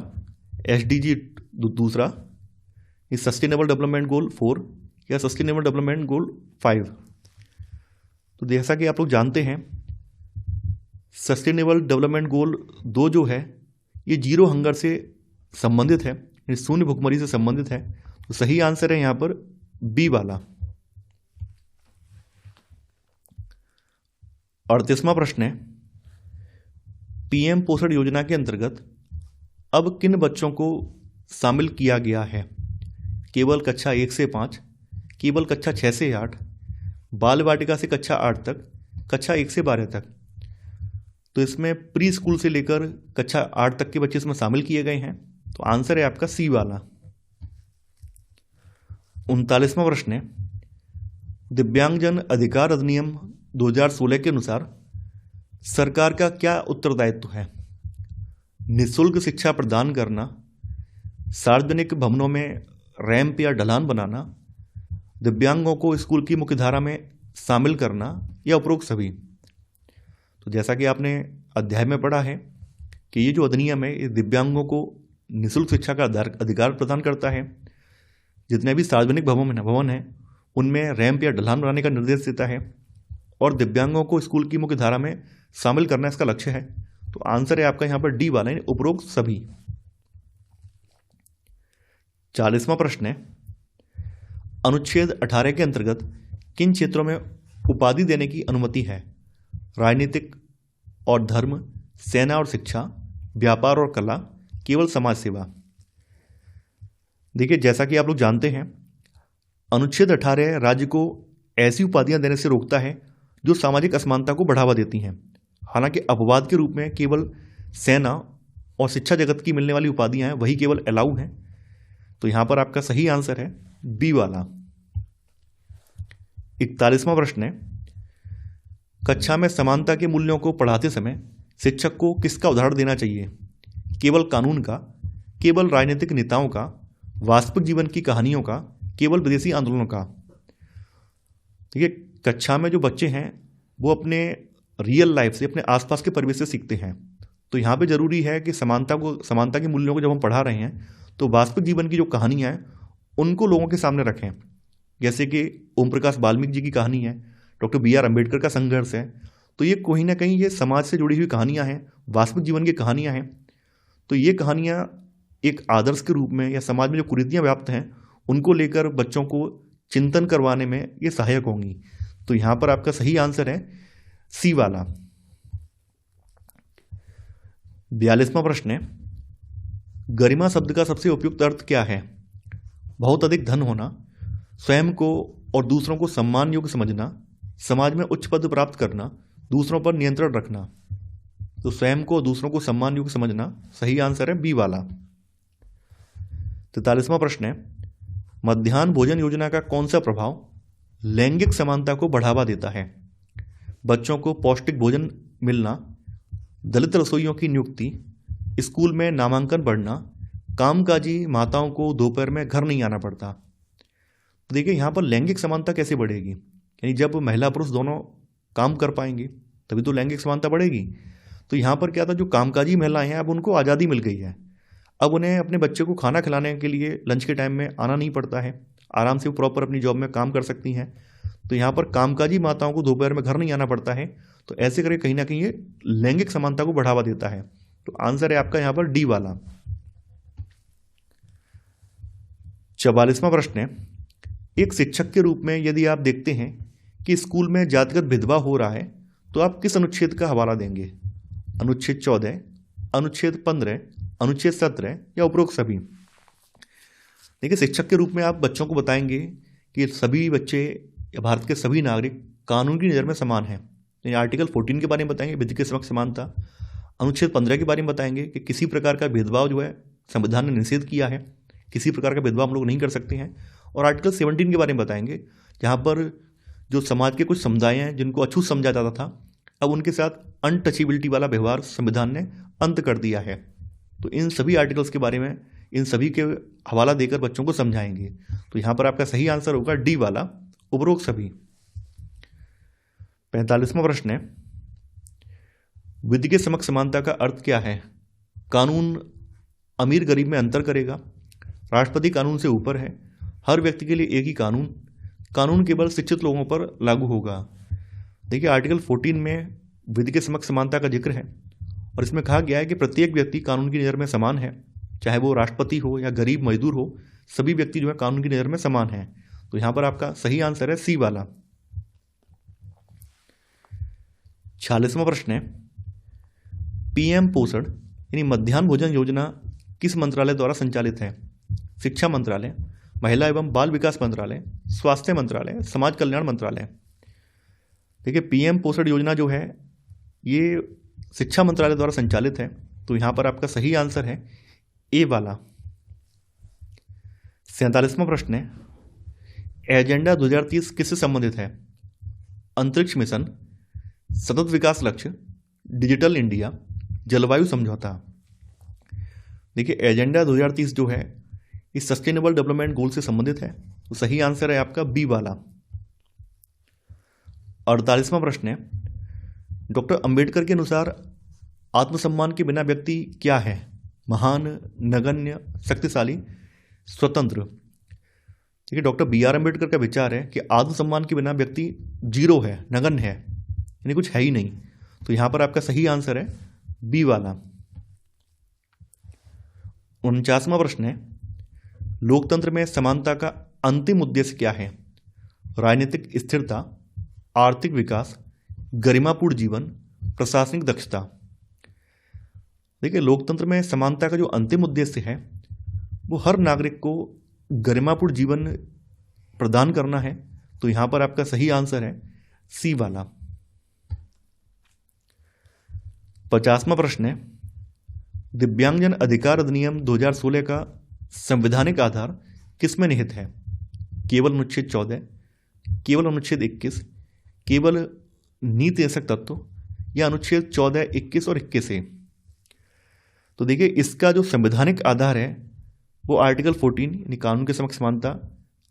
SDG दूसरा, ये सस्टेनेबल डेवलपमेंट गोल 4 या सस्टेनेबल डेवलपमेंट गोल 5। तो जैसा कि आप लोग जानते हैं, सस्टेनेबल डेवलपमेंट गोल 2 जो है ये जीरो हंगर से संबंधित है, ये शून्य भुखमरी से संबंधित है। तो सही आंसर है यहां पर बी वाला। 38वां प्रश्न है, PM पोषण योजना के अंतर्गत अब किन बच्चों को शामिल किया गया है? केवल कक्षा 1 से 5, केवल कक्षा 6 से 8, बाल वाटिका से कक्षा 8 तक, कक्षा 1 से 12 तक। तो इसमें प्री स्कूल से लेकर कक्षा 8 तक के बच्चे इसमें शामिल किए गए हैं। तो आंसर है आपका सी वाला। 39वां प्रश्न है, दिव्यांगजन अधिकार अधिनियम 2016 के अनुसार सरकार का क्या उत्तरदायित्व है? निःशुल्क शिक्षा प्रदान करना, सार्वजनिक भवनों में रैंप या ढलान बनाना, दिव्यांगों को स्कूल की मुख्यधारा में शामिल करना या उपरोक्त सभी। तो जैसा कि आपने अध्याय में पढ़ा है कि ये जो अधिनियम है ये दिव्यांगों को निःशुल्क शिक्षा का अधिकार प्रदान करता है। जितने भी सार्वजनिक भवन हैं उनमें रैंप या ढलान बनाने का निर्देश देता है और दिव्यांगों को स्कूल की मुख्य धारा में शामिल करना इसका लक्ष्य है। तो आंसर है आपका यहां पर डी वाला, उपरोक्त सभी। 40वां प्रश्न है, अनुच्छेद 18 के अंतर्गत किन क्षेत्रों में उपाधि देने की अनुमति है? राजनीतिक और धर्म, सेना और शिक्षा, व्यापार और कला, केवल समाज सेवा। देखिए, जैसा कि आप लोग जानते हैं, अनुच्छेद 18 राज्य को ऐसी उपाधियां देने से रोकता है जो सामाजिक असमानता को बढ़ावा देती हैं। हालांकि अपवाद के रूप में केवल सेना और शिक्षा जगत की मिलने वाली उपाधियां हैं, वही केवल अलाउ हैं। तो यहां पर आपका सही आंसर है बी वाला। 41वां प्रश्न है, कक्षा में समानता के मूल्यों को पढ़ाते समय शिक्षक को किसका उदाहरण देना चाहिए? केवल कानून का, केवल राजनीतिक नेताओं का, वास्तविक जीवन की कहानियों का, केवल विदेशी आंदोलनों का। देखिए, कक्षा में जो बच्चे हैं वो अपने रियल लाइफ से, अपने आसपास के परिवेश से सीखते हैं। तो यहाँ पे जरूरी है कि समानता के मूल्यों को जब हम पढ़ा रहे हैं तो वास्तविक जीवन की जो कहानियाँ हैं उनको लोगों के सामने रखें। जैसे कि ओम प्रकाश वाल्मीकि जी की कहानी है, डॉक्टर BR अम्बेडकर का संघर्ष है। तो ये कहीं ना कहीं ये समाज से जुड़ी हुई कहानियाँ हैं, वास्तविक जीवन की कहानियाँ हैं। तो ये कहानियाँ एक आदर्श के रूप में या समाज में जो कुरीतियाँ व्याप्त हैं उनको लेकर बच्चों को चिंतन करवाने में ये सहायक होंगी। तो यहाँ पर आपका सही आंसर है सी वाला। 42वां प्रश्न है, गरिमा शब्द का सबसे उपयुक्त अर्थ क्या है? बहुत अधिक धन होना, स्वयं को और दूसरों को सम्मान योग्य समझना, समाज में उच्च पद प्राप्त करना, दूसरों पर नियंत्रण रखना। तो स्वयं को और दूसरों को सम्मान योग्य समझना सही आंसर है बी वाला। 43वां प्रश्न है, मध्याह्न भोजन योजना का कौन सा प्रभाव लैंगिक समानता को बढ़ावा देता है? बच्चों को पौष्टिक भोजन मिलना, दलित रसोइयों की नियुक्ति, स्कूल में नामांकन बढ़ना, कामकाजी माताओं को दोपहर में घर नहीं आना पड़ता। तो देखिए, यहाँ पर लैंगिक समानता कैसे बढ़ेगी? यानी जब महिला पुरुष दोनों काम कर पाएंगे तभी तो लैंगिक समानता बढ़ेगी। तो यहाँ पर क्या था, जो कामकाजी महिलाएं हैं अब उनको आज़ादी मिल गई है। अब उन्हें अपने बच्चे को खाना खिलाने के लिए लंच के टाइम में आना नहीं पड़ता है, आराम से वो प्रॉपर अपनी जॉब में काम कर सकती हैं। तो यहाँ पर कामकाजी माताओं को दोपहर में घर नहीं आना पड़ता है। तो ऐसे करके कहीं ना कहीं ये लैंगिक समानता को बढ़ावा देता है। तो आंसर है आपका यहाँ पर डी वाला। 44वां प्रश्न है, एक शिक्षक के रूप में यदि आप देखते हैं कि स्कूल में जातिगत भेदभाव हो रहा है तो आप किस अनुच्छेद का हवाला देंगे? अनुच्छेद 14, अनुच्छेद 15, अनुच्छेद 17 या उपरोक्त सभी? देखिए, शिक्षक के रूप में आप बच्चों को बताएंगे कि सभी बच्चे या भारत के सभी नागरिक कानून की नज़र में समान हैं। तो आर्टिकल 14 के बारे में बताएंगे, विधि के समक्ष समानता। अनुच्छेद 15 के बारे में बताएंगे कि किसी प्रकार का भेदभाव जो है संविधान ने निषेध किया है, किसी प्रकार का भेदभाव हम लोग नहीं कर सकते हैं। और आर्टिकल 17 के बारे में बताएंगे, जहाँ पर जो समाज के कुछ समुदाय हैं जिनको अछूत समझा जाता था, अब उनके साथ अनटचेबिलिटी वाला व्यवहार संविधान ने अंत कर दिया है। तो इन सभी आर्टिकल्स के बारे में, इन सभी के हवाला देकर बच्चों को समझाएंगे। तो यहाँ पर आपका सही आंसर होगा डी वाला, उपरोक्त सभी। 45वां प्रश्न है, विधि के समक्ष समानता का अर्थ क्या है? कानून अमीर गरीब में अंतर करेगा, राष्ट्रपति कानून से ऊपर है, हर व्यक्ति के लिए एक ही कानून, कानून केवल शिक्षित लोगों पर लागू होगा। देखिए आर्टिकल 14 में विधि के समक्ष समानता का जिक्र है और इसमें कहा गया है कि प्रत्येक व्यक्ति कानून की नज़र में समान है, चाहे वो राष्ट्रपति हो या गरीब मजदूर हो, सभी व्यक्ति जो है कानून की नज़र में समान है। तो यहाँ पर आपका सही आंसर है सी वाला। 46वां प्रश्न है, पीएम पोषण यानी मध्याह्न भोजन योजना किस मंत्रालय द्वारा संचालित है? शिक्षा मंत्रालय, महिला एवं बाल विकास मंत्रालय, स्वास्थ्य मंत्रालय, समाज कल्याण मंत्रालय। देखिए पीएम पोषण योजना जो है ये शिक्षा मंत्रालय द्वारा संचालित है, तो यहाँ पर आपका सही आंसर है ए वाला। 47वां प्रश्न है, एजेंडा 2030 किससे संबंधित है? अंतरिक्ष मिशन, सतत विकास लक्ष्य, डिजिटल इंडिया, जलवायु समझौता। देखिए एजेंडा 2030 जो है इस सस्टेनेबल डेवलपमेंट गोल से संबंधित है, तो सही आंसर है आपका बी वाला। 48वां प्रश्न है, डॉक्टर अंबेडकर के अनुसार आत्मसम्मान के बिना व्यक्ति क्या है? महान, नगण्य, शक्तिशाली, स्वतंत्र। देखिए डॉक्टर बी.आर. अंबेडकर का विचार है कि आत्मसम्मान के बिना व्यक्ति जीरो है, नगण्य है, यानी कुछ है ही नहीं। तो यहाँ पर आपका सही आंसर है बी वाला। 49वां प्रश्न है, लोकतंत्र में समानता का अंतिम उद्देश्य क्या है? राजनीतिक स्थिरता, आर्थिक विकास, गरिमापूर्ण जीवन, प्रशासनिक दक्षता। देखिए लोकतंत्र में समानता का जो अंतिम उद्देश्य है वो हर नागरिक को गरिमापूर्ण जीवन प्रदान करना है। तो यहाँ पर आपका सही आंसर है सी वाला। 50वां प्रश्न है, दिव्यांगजन अधिकार अधिनियम 2016 का संवैधानिक आधार किसमें निहित है? केवल अनुच्छेद 14, केवल अनुच्छेद 21, केवल नीति निदेशक तत्व या अनुच्छेद 14, 21 और 21 ए। तो देखिए इसका जो संवैधानिक आधार है वो आर्टिकल 14 यानी कानून के समक्ष समानता,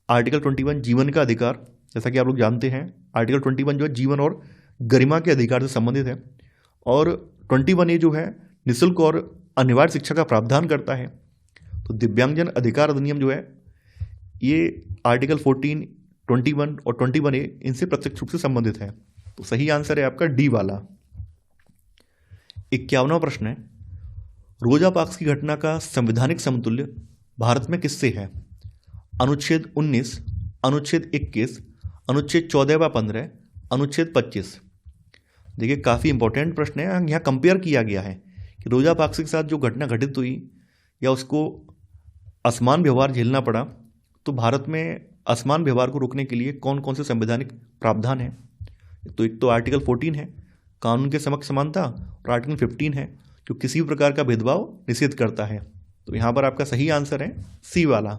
आर्टिकल 21 जीवन का अधिकार, जैसा कि आप लोग जानते हैं आर्टिकल 21 जो है जीवन और गरिमा के अधिकार से संबंधित है, और 21 ए जो है निःशुल्क और अनिवार्य शिक्षा का प्रावधान करता है। तो दिव्यांगजन अधिकार अधिनियम जो है ये आर्टिकल 14, 21 और 21 ए इनसे प्रत्यक्ष रूप से संबंधित है। तो सही आंसर है आपका डी वाला। 51वां प्रश्न है, रोजा पार्क्स की घटना का संवैधानिक समतुल्य भारत में किससे है? अनुच्छेद 19, अनुच्छेद 21, अनुच्छेद 14 व 15, अनुच्छेद 25। देखिए काफ़ी इंपॉर्टेंट प्रश्न है। यहाँ कंपेयर किया गया है कि रोजा पार्क्स के साथ जो घटना घटित हुई या उसको असमान व्यवहार झेलना पड़ा, तो भारत में असमान व्यवहार को रोकने के लिए कौन कौन से संवैधानिक प्रावधान हैं। तो एक तो आर्टिकल 14 है कानून के समक्ष समानता, और आर्टिकल 15 है जो किसी भी प्रकार का भेदभाव निषेध करता है। तो यहाँ पर आपका सही आंसर है सी वाला।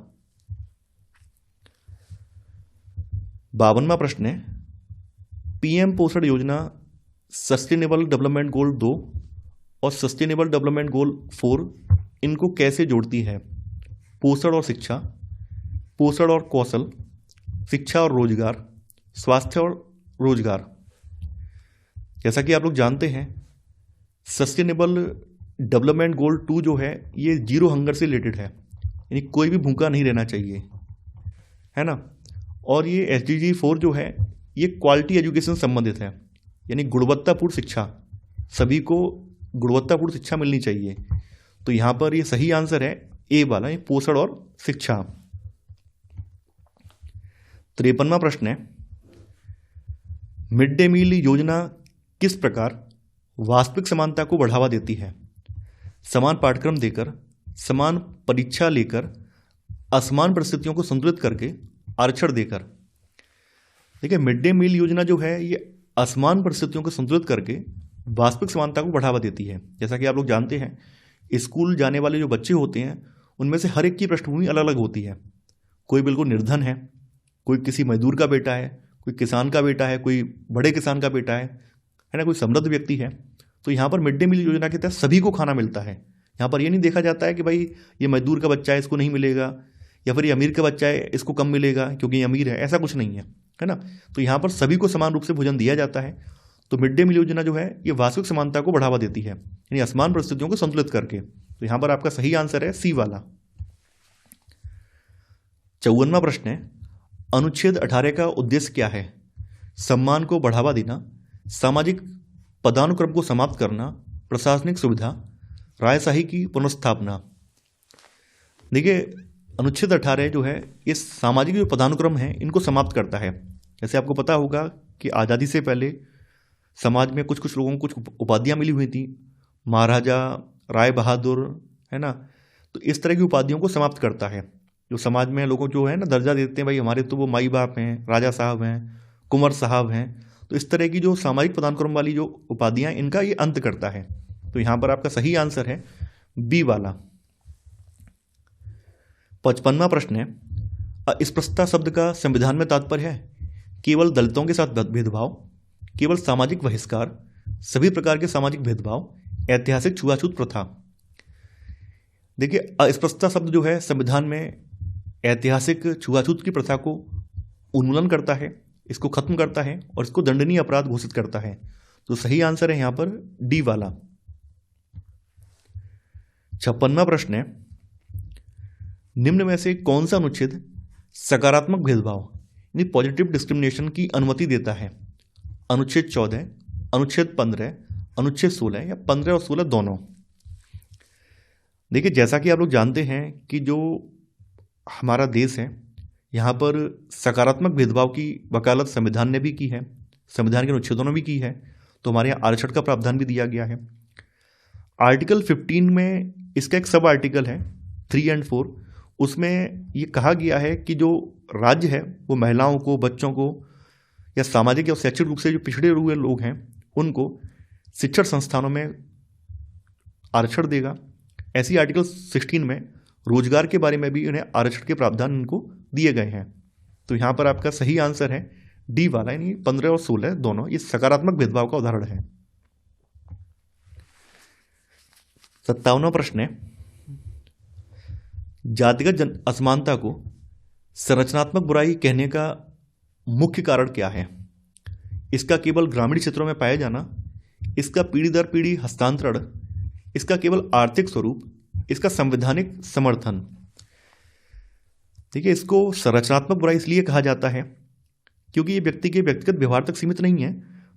52वां प्रश्न है, पीएम पोषण योजना सस्टेनेबल डेवलपमेंट गोल 2 और सस्टेनेबल डेवलपमेंट गोल 4 इनको कैसे जोड़ती है? पोषण और शिक्षा, पोषण और कौशल, शिक्षा और रोजगार, स्वास्थ्य और रोजगार। जैसा कि आप लोग जानते हैं सस्टेनेबल डेवलपमेंट गोल 2 जो है ये जीरो हंगर से रिलेटेड है, यानी कोई भी भूखा नहीं रहना चाहिए, है ना। और ये SDG 4 जो है ये क्वालिटी एजुकेशन संबंधित है, यानी गुणवत्तापूर्ण शिक्षा, सभी को गुणवत्तापूर्ण शिक्षा मिलनी चाहिए। तो यहाँ पर ये सही आंसर है ए वाला, ये पोषण और शिक्षा। 53वां प्रश्न है, मिड डे मील योजना किस प्रकार वास्तविक समानता को बढ़ावा देती है? समान पाठ्यक्रम देकर, समान परीक्षा लेकर, असमान परिस्थितियों को संतुलित करके, आरक्षण देकर। देखिए मिड डे मील योजना जो है ये असमान परिस्थितियों को संतुलित करके वास्तविक समानता को बढ़ावा देती है। जैसा कि आप लोग जानते हैं, स्कूल जाने वाले जो बच्चे होते हैं उनमें से हर एक की पृष्ठभूमि अलग अलग होती है। कोई बिल्कुल निर्धन है, कोई किसी मजदूर का बेटा है, कोई किसान का बेटा है, कोई बड़े किसान का बेटा है ना, कोई समृद्ध व्यक्ति है। तो यहाँ पर मिड डे मील योजना के तहत सभी को खाना मिलता है। यहाँ पर ये नहीं देखा जाता है कि भाई ये मजदूर का बच्चा है इसको नहीं मिलेगा, या फिर ये अमीर का बच्चा है इसको कम मिलेगा क्योंकि ये अमीर है, ऐसा कुछ नहीं है ना। तो यहाँ पर सभी को समान रूप से भोजन दिया जाता है। तो मिड डे मील योजना जो है ये वास्तविक समानता को बढ़ावा देती है, यानी असमान परिस्थितियों को संतुलित करके। तो यहाँ पर आपका सही आंसर है सी वाला। 54वां प्रश्न है, अनुच्छेद 18 का उद्देश्य क्या है? सम्मान को बढ़ावा देना, सामाजिक पदानुक्रम को समाप्त करना, प्रशासनिक सुविधा, रायशाही की पुनर्स्थापना। देखिए, अनुच्छेद 18 जो है ये सामाजिक जो पदानुक्रम है इनको समाप्त करता है। जैसे आपको पता होगा कि आज़ादी से पहले समाज में कुछ कुछ लोगों को कुछ उपाधियाँ मिली हुई थी, महाराजा, राय बहादुर, है ना। तो इस तरह की उपाधियों को समाप्त करता है। जो समाज में लोगों जो है ना दर्जा देते हैं, भाई हमारे तो वो माई बाप हैं, राजा साहब हैं, कुंवर साहब हैं। तो इस तरह की जो सामाजिक पदानुक्रम वाली जो उपाधियाँ, इनका ये अंत करता है। तो यहाँ पर आपका सही आंसर है बी वाला। 55वां प्रश्न है, अस्पृश्यता शब्द का संविधान में तात्पर्य है केवल दलितों के साथ भेदभाव, केवल सामाजिक बहिष्कार, सभी प्रकार के सामाजिक भेदभाव, ऐतिहासिक छुआछूत प्रथा। देखिए, अस्पृश्यता शब्द जो है संविधान में ऐतिहासिक छुआछूत की प्रथा को उन्मूलन करता है, इसको खत्म करता है और इसको दंडनीय अपराध घोषित करता है। तो सही आंसर है यहां पर डी वाला। 56वां प्रश्न है, निम्न में से कौन सा अनुच्छेद सकारात्मक भेदभाव यानी पॉजिटिव डिस्क्रिमिनेशन की अनुमति देता है? अनुच्छेद 14, अनुच्छेद 15, अनुच्छेद 16 या 15 और 16 दोनों। देखिए, जैसा कि आप लोग जानते हैं कि जो हमारा देश है यहाँ पर सकारात्मक भेदभाव की वकालत संविधान ने भी की है, संविधान के अनुच्छेदों ने भी की है। तो हमारे यहाँ आरक्षण का प्रावधान भी दिया गया है। आर्टिकल 15 में इसका एक सब आर्टिकल है 3 और 4, उसमें ये कहा गया है कि जो राज्य है वो महिलाओं को, बच्चों को या सामाजिक या शैक्षिक रूप से जो पिछड़े हुए लोग हैं उनको शिक्षण संस्थानों में आरक्षण देगा। ऐसी आर्टिकल 16 में रोजगार के बारे में भी उन्हें आरक्षण के प्रावधान इनको दिए गए हैं। तो यहाँ पर आपका सही आंसर है डी वाला, यानी 15 और 16 दोनों। ये सकारात्मक भेदभाव का उदाहरण है। 57वां प्रश्न है, जातिगत असमानता को संरचनात्मक बुराई कहने का मुख्य कारण क्या है? इसका केवल ग्रामीण क्षेत्रों में पाया जाना, इसका पीढ़ी दर पीढ़ी हस्तांतरण, इसका केवल आर्थिक स्वरूप, इसका संवैधानिक समर्थन। देखिए, इसको संरचनात्मक बुराई इसलिए कहा जाता है क्योंकि ये व्यक्ति के व्यक्तिगत व्यवहार तक सीमित नहीं है,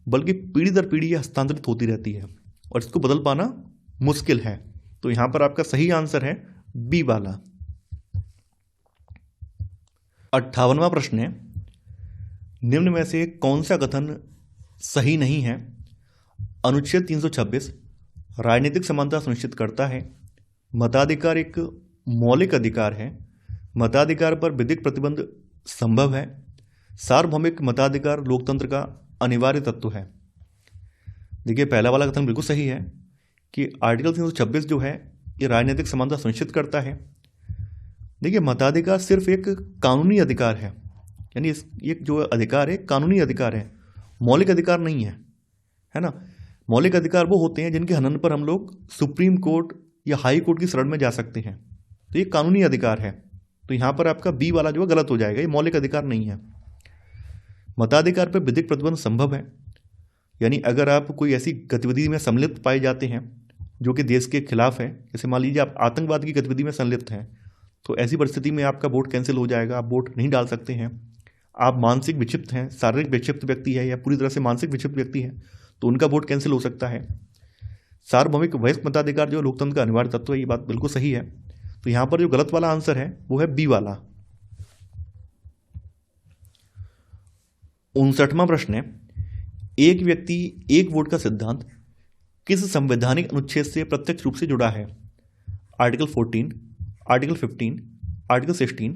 बल्कि पीढ़ी दर पीढ़ी ये हस्तांतरित होती रहती है और इसको बदल पाना मुश्किल है। तो यहां पर आपका सही आंसर है बी वाला। 58वां प्रश्न है, निम्न में से कौन सा कथन सही नहीं है? अनुच्छेद 326 राजनीतिक समानता सुनिश्चित करता है, मताधिकार एक मौलिक अधिकार है, मताधिकार पर विधिक प्रतिबंध संभव है, सार्वभौमिक मताधिकार लोकतंत्र का अनिवार्य तत्व है। देखिए, पहला वाला कथन बिल्कुल सही है कि आर्टिकल 326 जो है ये राजनीतिक समानता सुनिश्चित करता है। देखिए, मताधिकार सिर्फ एक कानूनी अधिकार है, यानी ये जो अधिकार है कानूनी अधिकार है, मौलिक अधिकार नहीं है ना। मौलिक अधिकार वो होते हैं जिनके हनन पर हम लोग सुप्रीम कोर्ट या हाई कोर्ट की शरण में जा सकते हैं। तो ये कानूनी अधिकार है। तो यहाँ पर आपका बी वाला जो है गलत हो जाएगा, ये मौलिक अधिकार नहीं है। मताधिकार पर विधिक प्रतिबंध संभव है, यानी अगर आप कोई ऐसी गतिविधि में सम्मिलित पाए जाते हैं जो कि देश के खिलाफ है, जैसे मान लीजिए आप आतंकवाद की गतिविधि में संलिप्त हैं, तो ऐसी परिस्थिति में आपका वोट कैंसिल हो जाएगा, आप वोट नहीं डाल सकते हैं। आप मानसिक विक्षिप्त हैं, शारीरिक विक्षिप्त व्यक्ति है या पूरी तरह से मानसिक विक्षिप्त व्यक्ति है, तो उनका वोट कैंसिल हो सकता है। सार्वभौमिक वयस्क मताधिकार जो लोकतंत्र का अनिवार्य तत्व है, ये बात बिल्कुल सही है। तो यहाँ पर जो गलत वाला आंसर है वो है बी वाला। 59वां प्रश्न है, एक व्यक्ति एक वोट का सिद्धांत किस संवैधानिक अनुच्छेद से प्रत्यक्ष रूप से जुड़ा है? Article 14, article 15, article 16,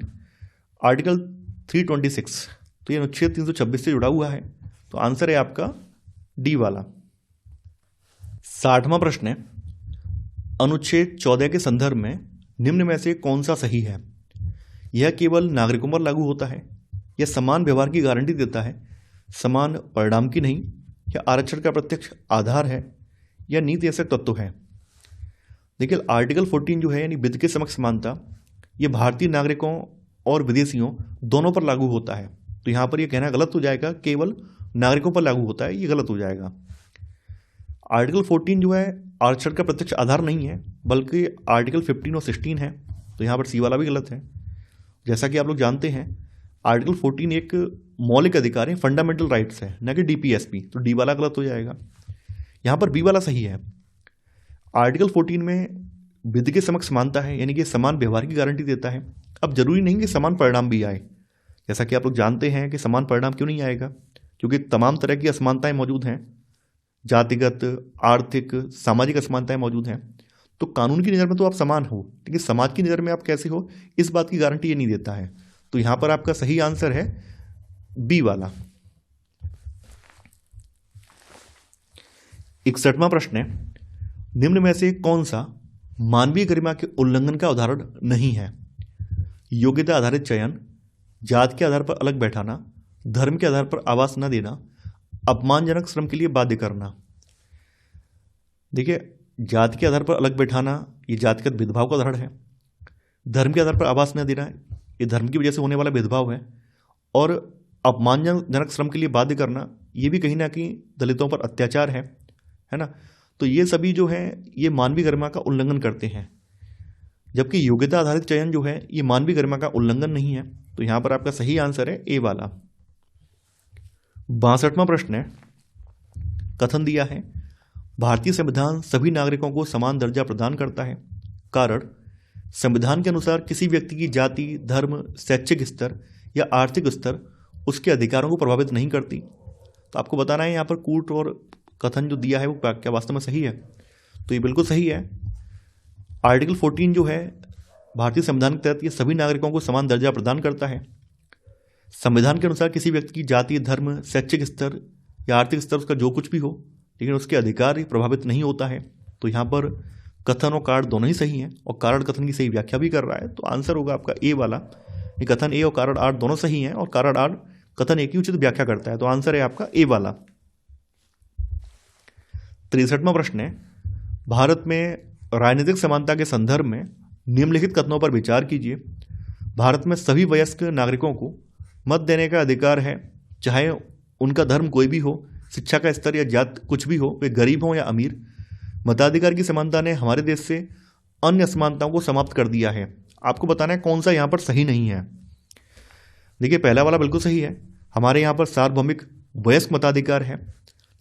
article 326। तो ये अनुच्छेद 326 से जुड़ा हुआ है। तो आंसर है आपका डी वाला। 60वां प्रश्न है, अनुच्छेद 14 के संदर्भ में निम्न में से कौन सा सही है? यह केवल नागरिकों पर लागू होता है, यह समान व्यवहार की गारंटी देता है, समान परिणाम की नहीं, या आरक्षण का प्रत्यक्ष आधार है, या नीति ऐसा तत्व है? देखिए आर्टिकल 14 जो है यानी विधि के समक्ष समानता, ये भारतीय नागरिकों और विदेशियों दोनों पर लागू होता है। तो यहाँ पर ये कहना गलत हो जाएगा केवल नागरिकों पर लागू होता है, ये गलत हो जाएगा। आर्टिकल 14 जो है आरक्षण का प्रत्यक्ष आधार नहीं है, बल्कि आर्टिकल 15 और 16 है। तो यहाँ पर सी वाला भी गलत है। जैसा कि आप लोग जानते हैं आर्टिकल 14 एक मौलिक अधिकार है, फंडामेंटल राइट्स है, न कि डीपीएसपी। तो डी वाला गलत हो जाएगा। यहाँ पर बी वाला सही है। आर्टिकल 14 में विधि के समक्ष समानता है, यानी कि समान व्यवहार की गारंटी देता है। अब जरूरी नहीं कि समान परिणाम भी आए। जैसा कि आप लोग जानते हैं कि समान परिणाम क्यों नहीं आएगा, क्योंकि तमाम तरह की असमानताएं मौजूद हैं, जातिगत, आर्थिक, सामाजिक असमानताएं मौजूद हैं। तो कानून की नज़र में तो आप समान हो, लेकिन समाज की नज़र में आप कैसे हो इस बात की गारंटी ये नहीं देता है। तो यहाँ पर आपका सही आंसर है बी वाला। 61वां प्रश्न है, निम्न में से कौन सा मानवीय गरिमा के उल्लंघन का उदाहरण नहीं है? योग्यता आधारित चयन, जाति के आधार पर अलग बैठाना, धर्म के आधार पर आवास न देना, अपमानजनक श्रम के लिए बाध्य करना। देखिए जाति के आधार पर अलग बैठाना ये जातिगत भेदभाव का उदाहरण है। धर्म के आधार पर आवास न देना ये धर्म की वजह से होने वाला भेदभाव है। और अपमानजनक श्रम के लिए बाध्य करना ये भी कहीं ना कहीं दलितों पर अत्याचार है ना। तो ये सभी जो है ये मानवीय गरिमा का उल्लंघन करते हैं, जबकि योग्यता आधारित चयन जो है ये मानवीय गरिमा का उल्लंघन नहीं है। तो यहाँ पर आपका सही आंसर है ए वाला। 62वां प्रश्न है, कथन दिया है भारतीय संविधान सभी नागरिकों को समान दर्जा प्रदान करता है। कारण, संविधान के अनुसार किसी व्यक्ति की जाति, धर्म, शैक्षिक स्तर या आर्थिक स्तर उसके अधिकारों को प्रभावित नहीं करती। तो आपको बताना है यहाँ पर कूट और कथन जो दिया है वो क्या वास्तव में सही है? तो ये बिल्कुल सही है। आर्टिकल 14 जो है भारतीय संविधान के तहत ये सभी नागरिकों को समान दर्जा प्रदान करता है। संविधान के अनुसार किसी व्यक्ति की जाति, धर्म, शैक्षिक स्तर या आर्थिक स्तर उसका जो कुछ भी हो, लेकिन उसके अधिकार प्रभावित नहीं होता है। तो यहाँ पर कथन और कारण दोनों ही सही हैं और कारण कथन की सही व्याख्या भी कर रहा है। तो आंसर होगा आपका ए वाला। ये कथन ए और कारण आर दोनों सही हैं और कारण आर कथन ए की उचित व्याख्या करता है। तो आंसर है आपका ए वाला। 63वां प्रश्न है, भारत में राजनीतिक समानता के संदर्भ में निम्नलिखित कथनों पर विचार कीजिए। भारत में सभी वयस्क नागरिकों को मत देने का अधिकार है, चाहे उनका धर्म कोई भी हो, शिक्षा का स्तर या जात कुछ भी हो, वे गरीब हों या अमीर। मताधिकार की समानता ने हमारे देश से अन्य असमानताओं को समाप्त कर दिया है। आपको बताना है कौन सा यहाँ पर सही नहीं है। देखिए पहला वाला बिल्कुल सही है। हमारे यहाँ पर सार्वभौमिक वयस्क मताधिकार है,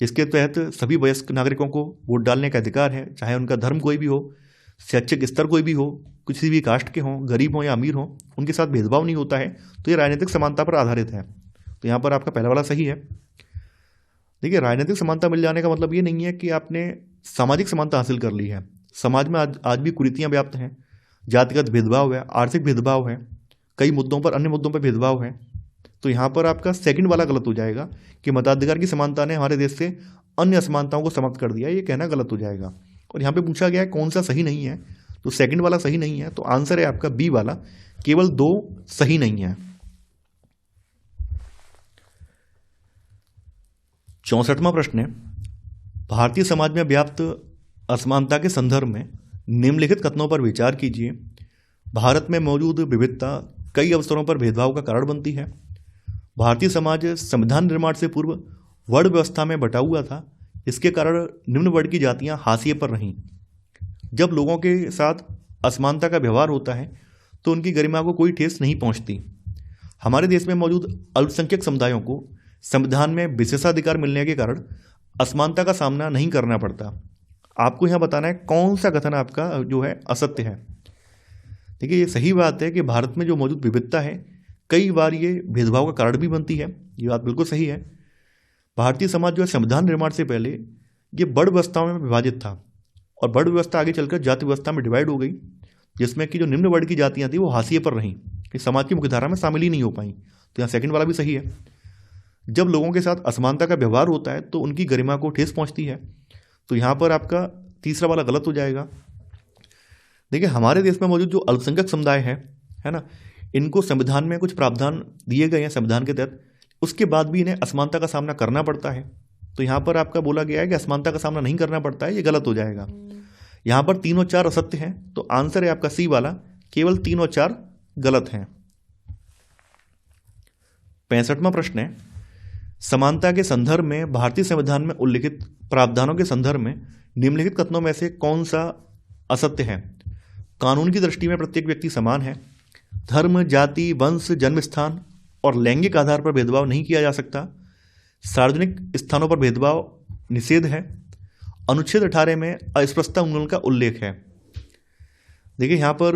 जिसके तहत सभी वयस्क नागरिकों को वोट डालने का अधिकार है, चाहे उनका धर्म कोई भी हो, शैक्षिक स्तर कोई भी हो, किसी भी कास्ट के हों, गरीब हों या अमीर हों, उनके साथ भेदभाव नहीं होता है। तो ये राजनीतिक समानता पर आधारित है। तो यहाँ पर आपका पहला वाला सही है। देखिए राजनीतिक समानता मिल जाने का मतलब ये नहीं है कि आपने सामाजिक समानता हासिल कर ली है। समाज में आज भी कुरीतियाँ व्याप्त हैं, जातिगत भेदभाव है, आर्थिक भेदभाव है, कई मुद्दों पर, अन्य मुद्दों पर भेदभाव है। तो यहाँ पर आपका सेकंड वाला गलत हो जाएगा कि मताधिकार की समानता ने हमारे देश से अन्य असमानताओं को समाप्त कर दिया, ये कहना गलत हो जाएगा। और यहाँ पे पूछा गया है कौन सा सही नहीं है, तो सेकंड वाला सही नहीं है। तो आंसर है आपका बी वाला, केवल 2 सही नहीं है। 64वां प्रश्न है, भारतीय समाज में व्याप्त असमानता के संदर्भ में निम्नलिखित कथनों पर विचार कीजिए। भारत में मौजूद विविधता कई अवसरों पर भेदभाव का कारण बनती है। भारतीय समाज संविधान निर्माण से पूर्व वर्ण व्यवस्था में बटा हुआ था। इसके कारण निम्न वर्ग की जातियां हाशिए पर रहीं। जब लोगों के साथ असमानता का व्यवहार होता है तो उनकी गरिमा को कोई ठेस नहीं पहुंचती। हमारे देश में मौजूद अल्पसंख्यक समुदायों को संविधान में विशेषाधिकार मिलने के कारण असमानता का सामना नहीं करना पड़ता। आपको यहाँ बताना है कौन सा कथन आपका जो है असत्य है। देखिए ये सही बात है कि भारत में जो मौजूद विविधता है कई बार ये भेदभाव का कारण भी बनती है। ये बात बिल्कुल सही है। भारतीय समाज जो है संविधान निर्माण से पहले ये बड़ व्यवस्थाओं में विभाजित था और बड़ व्यवस्था आगे चलकर जाति व्यवस्था में डिवाइड हो गई, जिसमें कि जो निम्न वर्ग की जातियाँ थी वो हाशिए पर रहीं, कि समाज की मुख्यधारा में शामिल ही नहीं हो पाई। तो यहाँ सेकंड वाला भी सही है। जब लोगों के साथ असमानता का व्यवहार होता है तो उनकी गरिमा को ठेस पहुंचती है। तो यहाँ पर आपका तीसरा वाला गलत हो जाएगा। देखिए, हमारे देश में मौजूद जो अल्पसंख्यक समुदाय है ना, इनको संविधान में कुछ प्रावधान दिए गए हैं संविधान के तहत, उसके बाद भी इन्हें असमानता का सामना करना पड़ता है। तो यहाँ पर आपका बोला गया है कि असमानता का सामना नहीं करना पड़ता है, ये गलत हो जाएगा। यहाँ पर 3 और 4 असत्य हैं, तो आंसर है आपका सी वाला, केवल 3 और 4 गलत हैं। 65वां प्रश्न है, समानता के संदर्भ में भारतीय संविधान में उल्लिखित प्रावधानों के संदर्भ में निम्नलिखित कथनों में से कौन सा असत्य है? कानून की दृष्टि में प्रत्येक व्यक्ति समान है, धर्म, जाति, वंश, जन्म स्थान और लैंगिक आधार पर भेदभाव नहीं किया जा सकता, सार्वजनिक स्थानों पर भेदभाव निषेध है, अनुच्छेद 18 में अस्पृश्यता उन्मूलन का उल्लेख है। देखिए, यहाँ पर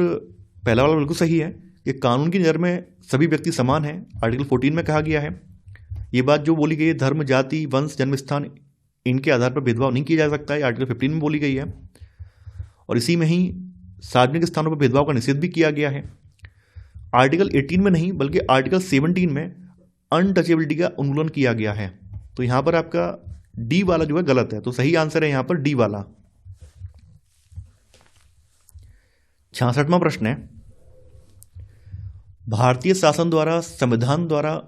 पहला वाला बिल्कुल सही है कि कानून की नज़र में सभी व्यक्ति समान हैं, आर्टिकल 14 में कहा गया है। ये बात जो बोली गई है, धर्म, जाति, वंश, जन्म स्थान, इनके आधार पर भेदभाव नहीं किया जा सकता है, आर्टिकल 15 में बोली गई है। और इसी में ही सार्वजनिक स्थानों पर भेदभाव का निषेध भी किया गया है। आर्टिकल 18 में नहीं बल्कि आर्टिकल 17 में अनटचेबिलिटी का उन्मूलन किया गया है। तो यहाँ पर आपका डी वाला जो है गलत है, तो सही आंसर है यहाँ पर डी वाला। 66वां प्रश्न है, भारतीय शासन द्वारा संविधान द्वारा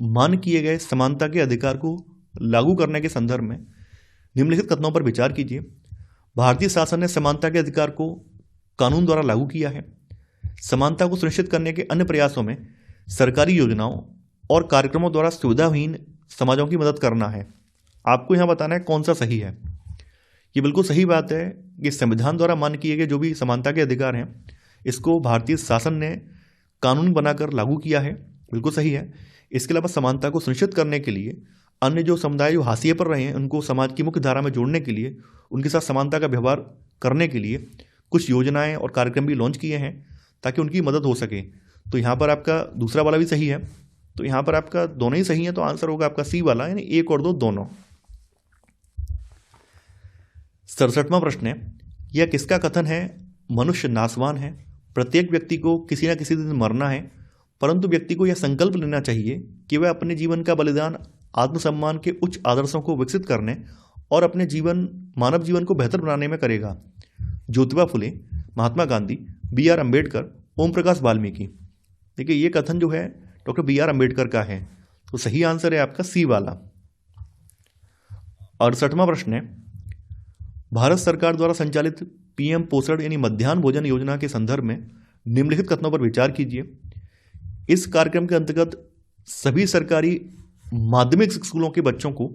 मान किए गए समानता के अधिकार को लागू करने के संदर्भ में निम्नलिखित कथनों पर विचार कीजिए। भारतीय शासन ने समानता के अधिकार को कानून द्वारा लागू किया है। समानता को सुनिश्चित करने के अन्य प्रयासों में सरकारी योजनाओं और कार्यक्रमों द्वारा सुविधाहीन समाजों की मदद करना है। आपको यहाँ बताना है कौन सा सही है। ये बिल्कुल सही बात है कि संविधान द्वारा मान किए गए जो भी समानता के अधिकार हैं, इसको भारतीय शासन ने कानून बनाकर लागू किया है, बिल्कुल सही है। इसके अलावा समानता को सुनिश्चित करने के लिए अन्य जो समुदाय जो हाशिए पर रहे हैं, उनको समाज की मुख्य धारा में जोड़ने के लिए, उनके साथ समानता का व्यवहार करने के लिए कुछ योजनाएं और कार्यक्रम भी लॉन्च किए हैं ताकि उनकी मदद हो सके। तो यहाँ पर आपका दूसरा वाला भी सही है, तो यहाँ पर आपका दोनों ही सही है, तो आंसर होगा आपका सी वाला, यानी 1 और 2 दोनों। 67वां प्रश्न है, यह किसका कथन है? मनुष्य नाशवान है, प्रत्येक व्यक्ति को किसी न किसी दिन मरना है, परंतु व्यक्ति को यह संकल्प लेना चाहिए कि वह अपने जीवन का बलिदान आत्मसम्मान के उच्च आदर्शों को विकसित करने और अपने मानव जीवन को बेहतर बनाने में करेगा। ज्योतिबा फुले, महात्मा गांधी, B.R. अम्बेडकर, ओम प्रकाश वाल्मीकि। देखिए, ये कथन जो है डॉक्टर B.R. अम्बेडकर का है, तो सही आंसर है आपका सी वाला। 68वां प्रश्न है, भारत सरकार द्वारा संचालित PM पोषण यानी मध्याह्न भोजन योजना के संदर्भ में निम्नलिखित कथनों पर विचार कीजिए। इस कार्यक्रम के अंतर्गत सभी सरकारी माध्यमिक स्कूलों के बच्चों को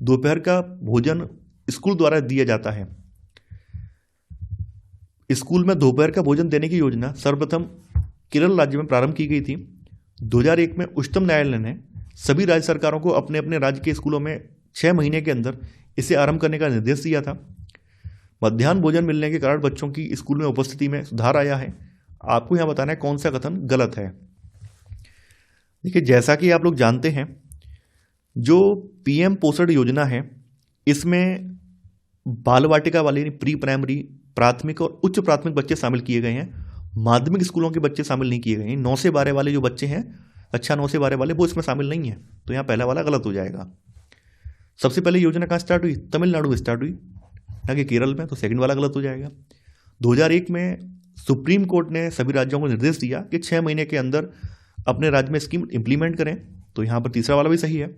दोपहर का भोजन स्कूल द्वारा दिया जाता है। स्कूल में दोपहर का भोजन देने की योजना सर्वप्रथम केरल राज्य में प्रारंभ की गई थी। 2001 में उच्चतम न्यायालय ने सभी राज्य सरकारों को अपने अपने राज्य के स्कूलों में 6 महीने के अंदर इसे आरंभ करने का निर्देश दिया था। मध्याह्न भोजन मिलने के कारण बच्चों की स्कूल में उपस्थिति में सुधार आया है। आपको यहाँ बताना है कौन सा कथन गलत है। देखिए, जैसा कि आप लोग जानते हैं, जो PM पोषण योजना है, इसमें बाल वाटिका वाले प्री प्राइमरी, प्राथमिक और उच्च प्राथमिक बच्चे शामिल किए गए हैं। माध्यमिक स्कूलों के बच्चे शामिल नहीं किए गए हैं। 9 से 12 वाले जो बच्चे हैं, अच्छा 9 से 12 वाले, वो इसमें शामिल नहीं है, तो यहाँ पहला वाला गलत हो जाएगा। सबसे पहले योजना कहाँ स्टार्ट हुई? तमिलनाडु में स्टार्ट हुई, ना कि केरल में, तो सेकंड वाला गलत हो जाएगा। 2001 में सुप्रीम कोर्ट ने सभी राज्यों को निर्देश दिया कि 6 महीने के अंदर अपने राज्य में स्कीम इंप्लीमेंट करें, तो यहाँ पर तीसरा वाला भी सही है।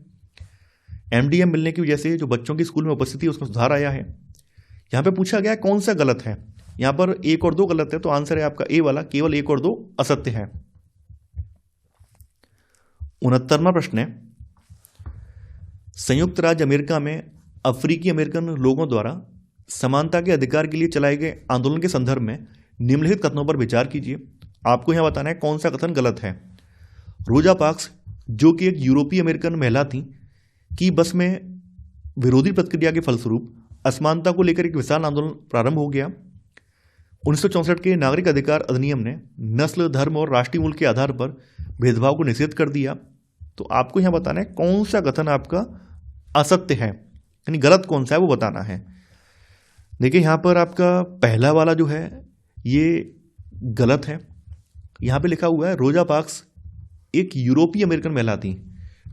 MDM मिलने की वजह से जो बच्चों की स्कूल में उपस्थिति है उसमें सुधार आया है। यहाँ पे पूछा गया कौन सा गलत है, यहाँ पर 1 और 2 गलत है, तो आंसर है आपका ए वाला, केवल 1 और 2 असत्य है। 69वां प्रश्न है, संयुक्त राज्य अमेरिका में अफ्रीकी अमेरिकन लोगों द्वारा समानता के अधिकार के लिए चलाए गए आंदोलन के संदर्भ में निम्नलिखित कथनों पर विचार कीजिए। आपको यहाँ बताना है कौन सा कथन गलत है। रोजा पार्क्स, जो कि एक यूरोपीय अमेरिकन महिला थी, की बस में विरोधी प्रतिक्रिया के फलस्वरूप असमानता को लेकर एक विशाल आंदोलन प्रारंभ हो गया। 1964 के नागरिक अधिकार अधिनियम ने नस्ल, धर्म और राष्ट्रीय मूल के आधार पर भेदभाव को निषेध कर दिया। तो आपको यहाँ बताना है कौन सा कथन आपका असत्य है, यानी गलत कौन सा है वो बताना है। देखिए, यहाँ पर आपका पहला वाला जो है ये गलत है। यहाँ पे लिखा हुआ है रोजा पार्क्स एक यूरोपीय अमेरिकन महिला थी।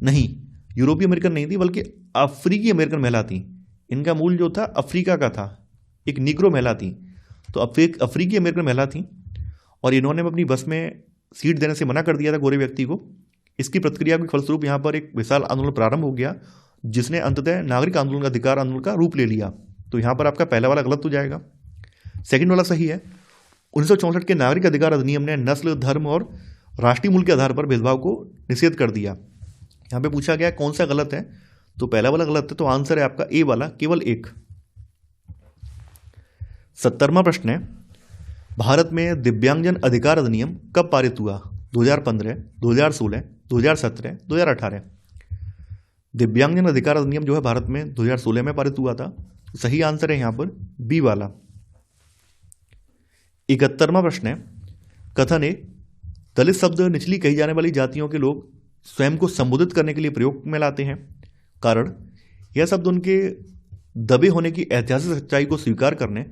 नहीं, यूरोपीय अमेरिकन नहीं थी, बल्कि अफ्रीकी अमेरिकन महिला थी। इनका मूल जो था अफ्रीका का था, एक निग्रो महिला थी। तो अफ्रीकी अमेरिकन महिला थी और इन्होंने अपनी बस में सीट देने से मना कर दिया था गोरे व्यक्ति को। इसकी प्रतिक्रिया के फलस्वरूप यहाँ पर एक विशाल आंदोलन प्रारंभ हो गया, जिसने अंततः नागरिक आंदोलन का अधिकार आंदोलन का रूप ले लिया। तो यहाँ पर आपका पहला वाला गलत हो जाएगा, सेकंड वाला सही है। 1964 के नागरिक अधिकार अधिनियम ने नस्ल, धर्म और राष्ट्रीय मूल के आधार पर भेदभाव को निषेध कर दिया। यहाँ पे पूछा गया कौन सा गलत है, तो पहला वाला गलत है, तो आंसर है आपका ए वाला, केवल एक। 70वां प्रश्न है, भारत में दिव्यांगजन अधिकार अधिनियम कब पारित हुआ? 2015, 2016, 2017, 2018। दिव्यांगजन अधिकार अधिनियम जो है भारत में 2016 में पारित हुआ था। सही आंसर है यहाँ पर बी वाला। 71वां प्रश्न है, कथन ए, दलित शब्द निचली कही जाने वाली जातियों के लोग स्वयं को संबोधित करने के लिए प्रयोग में लाते हैं। कारण, यह शब्द उनके दबे होने की ऐतिहासिक सच्चाई को स्वीकार करने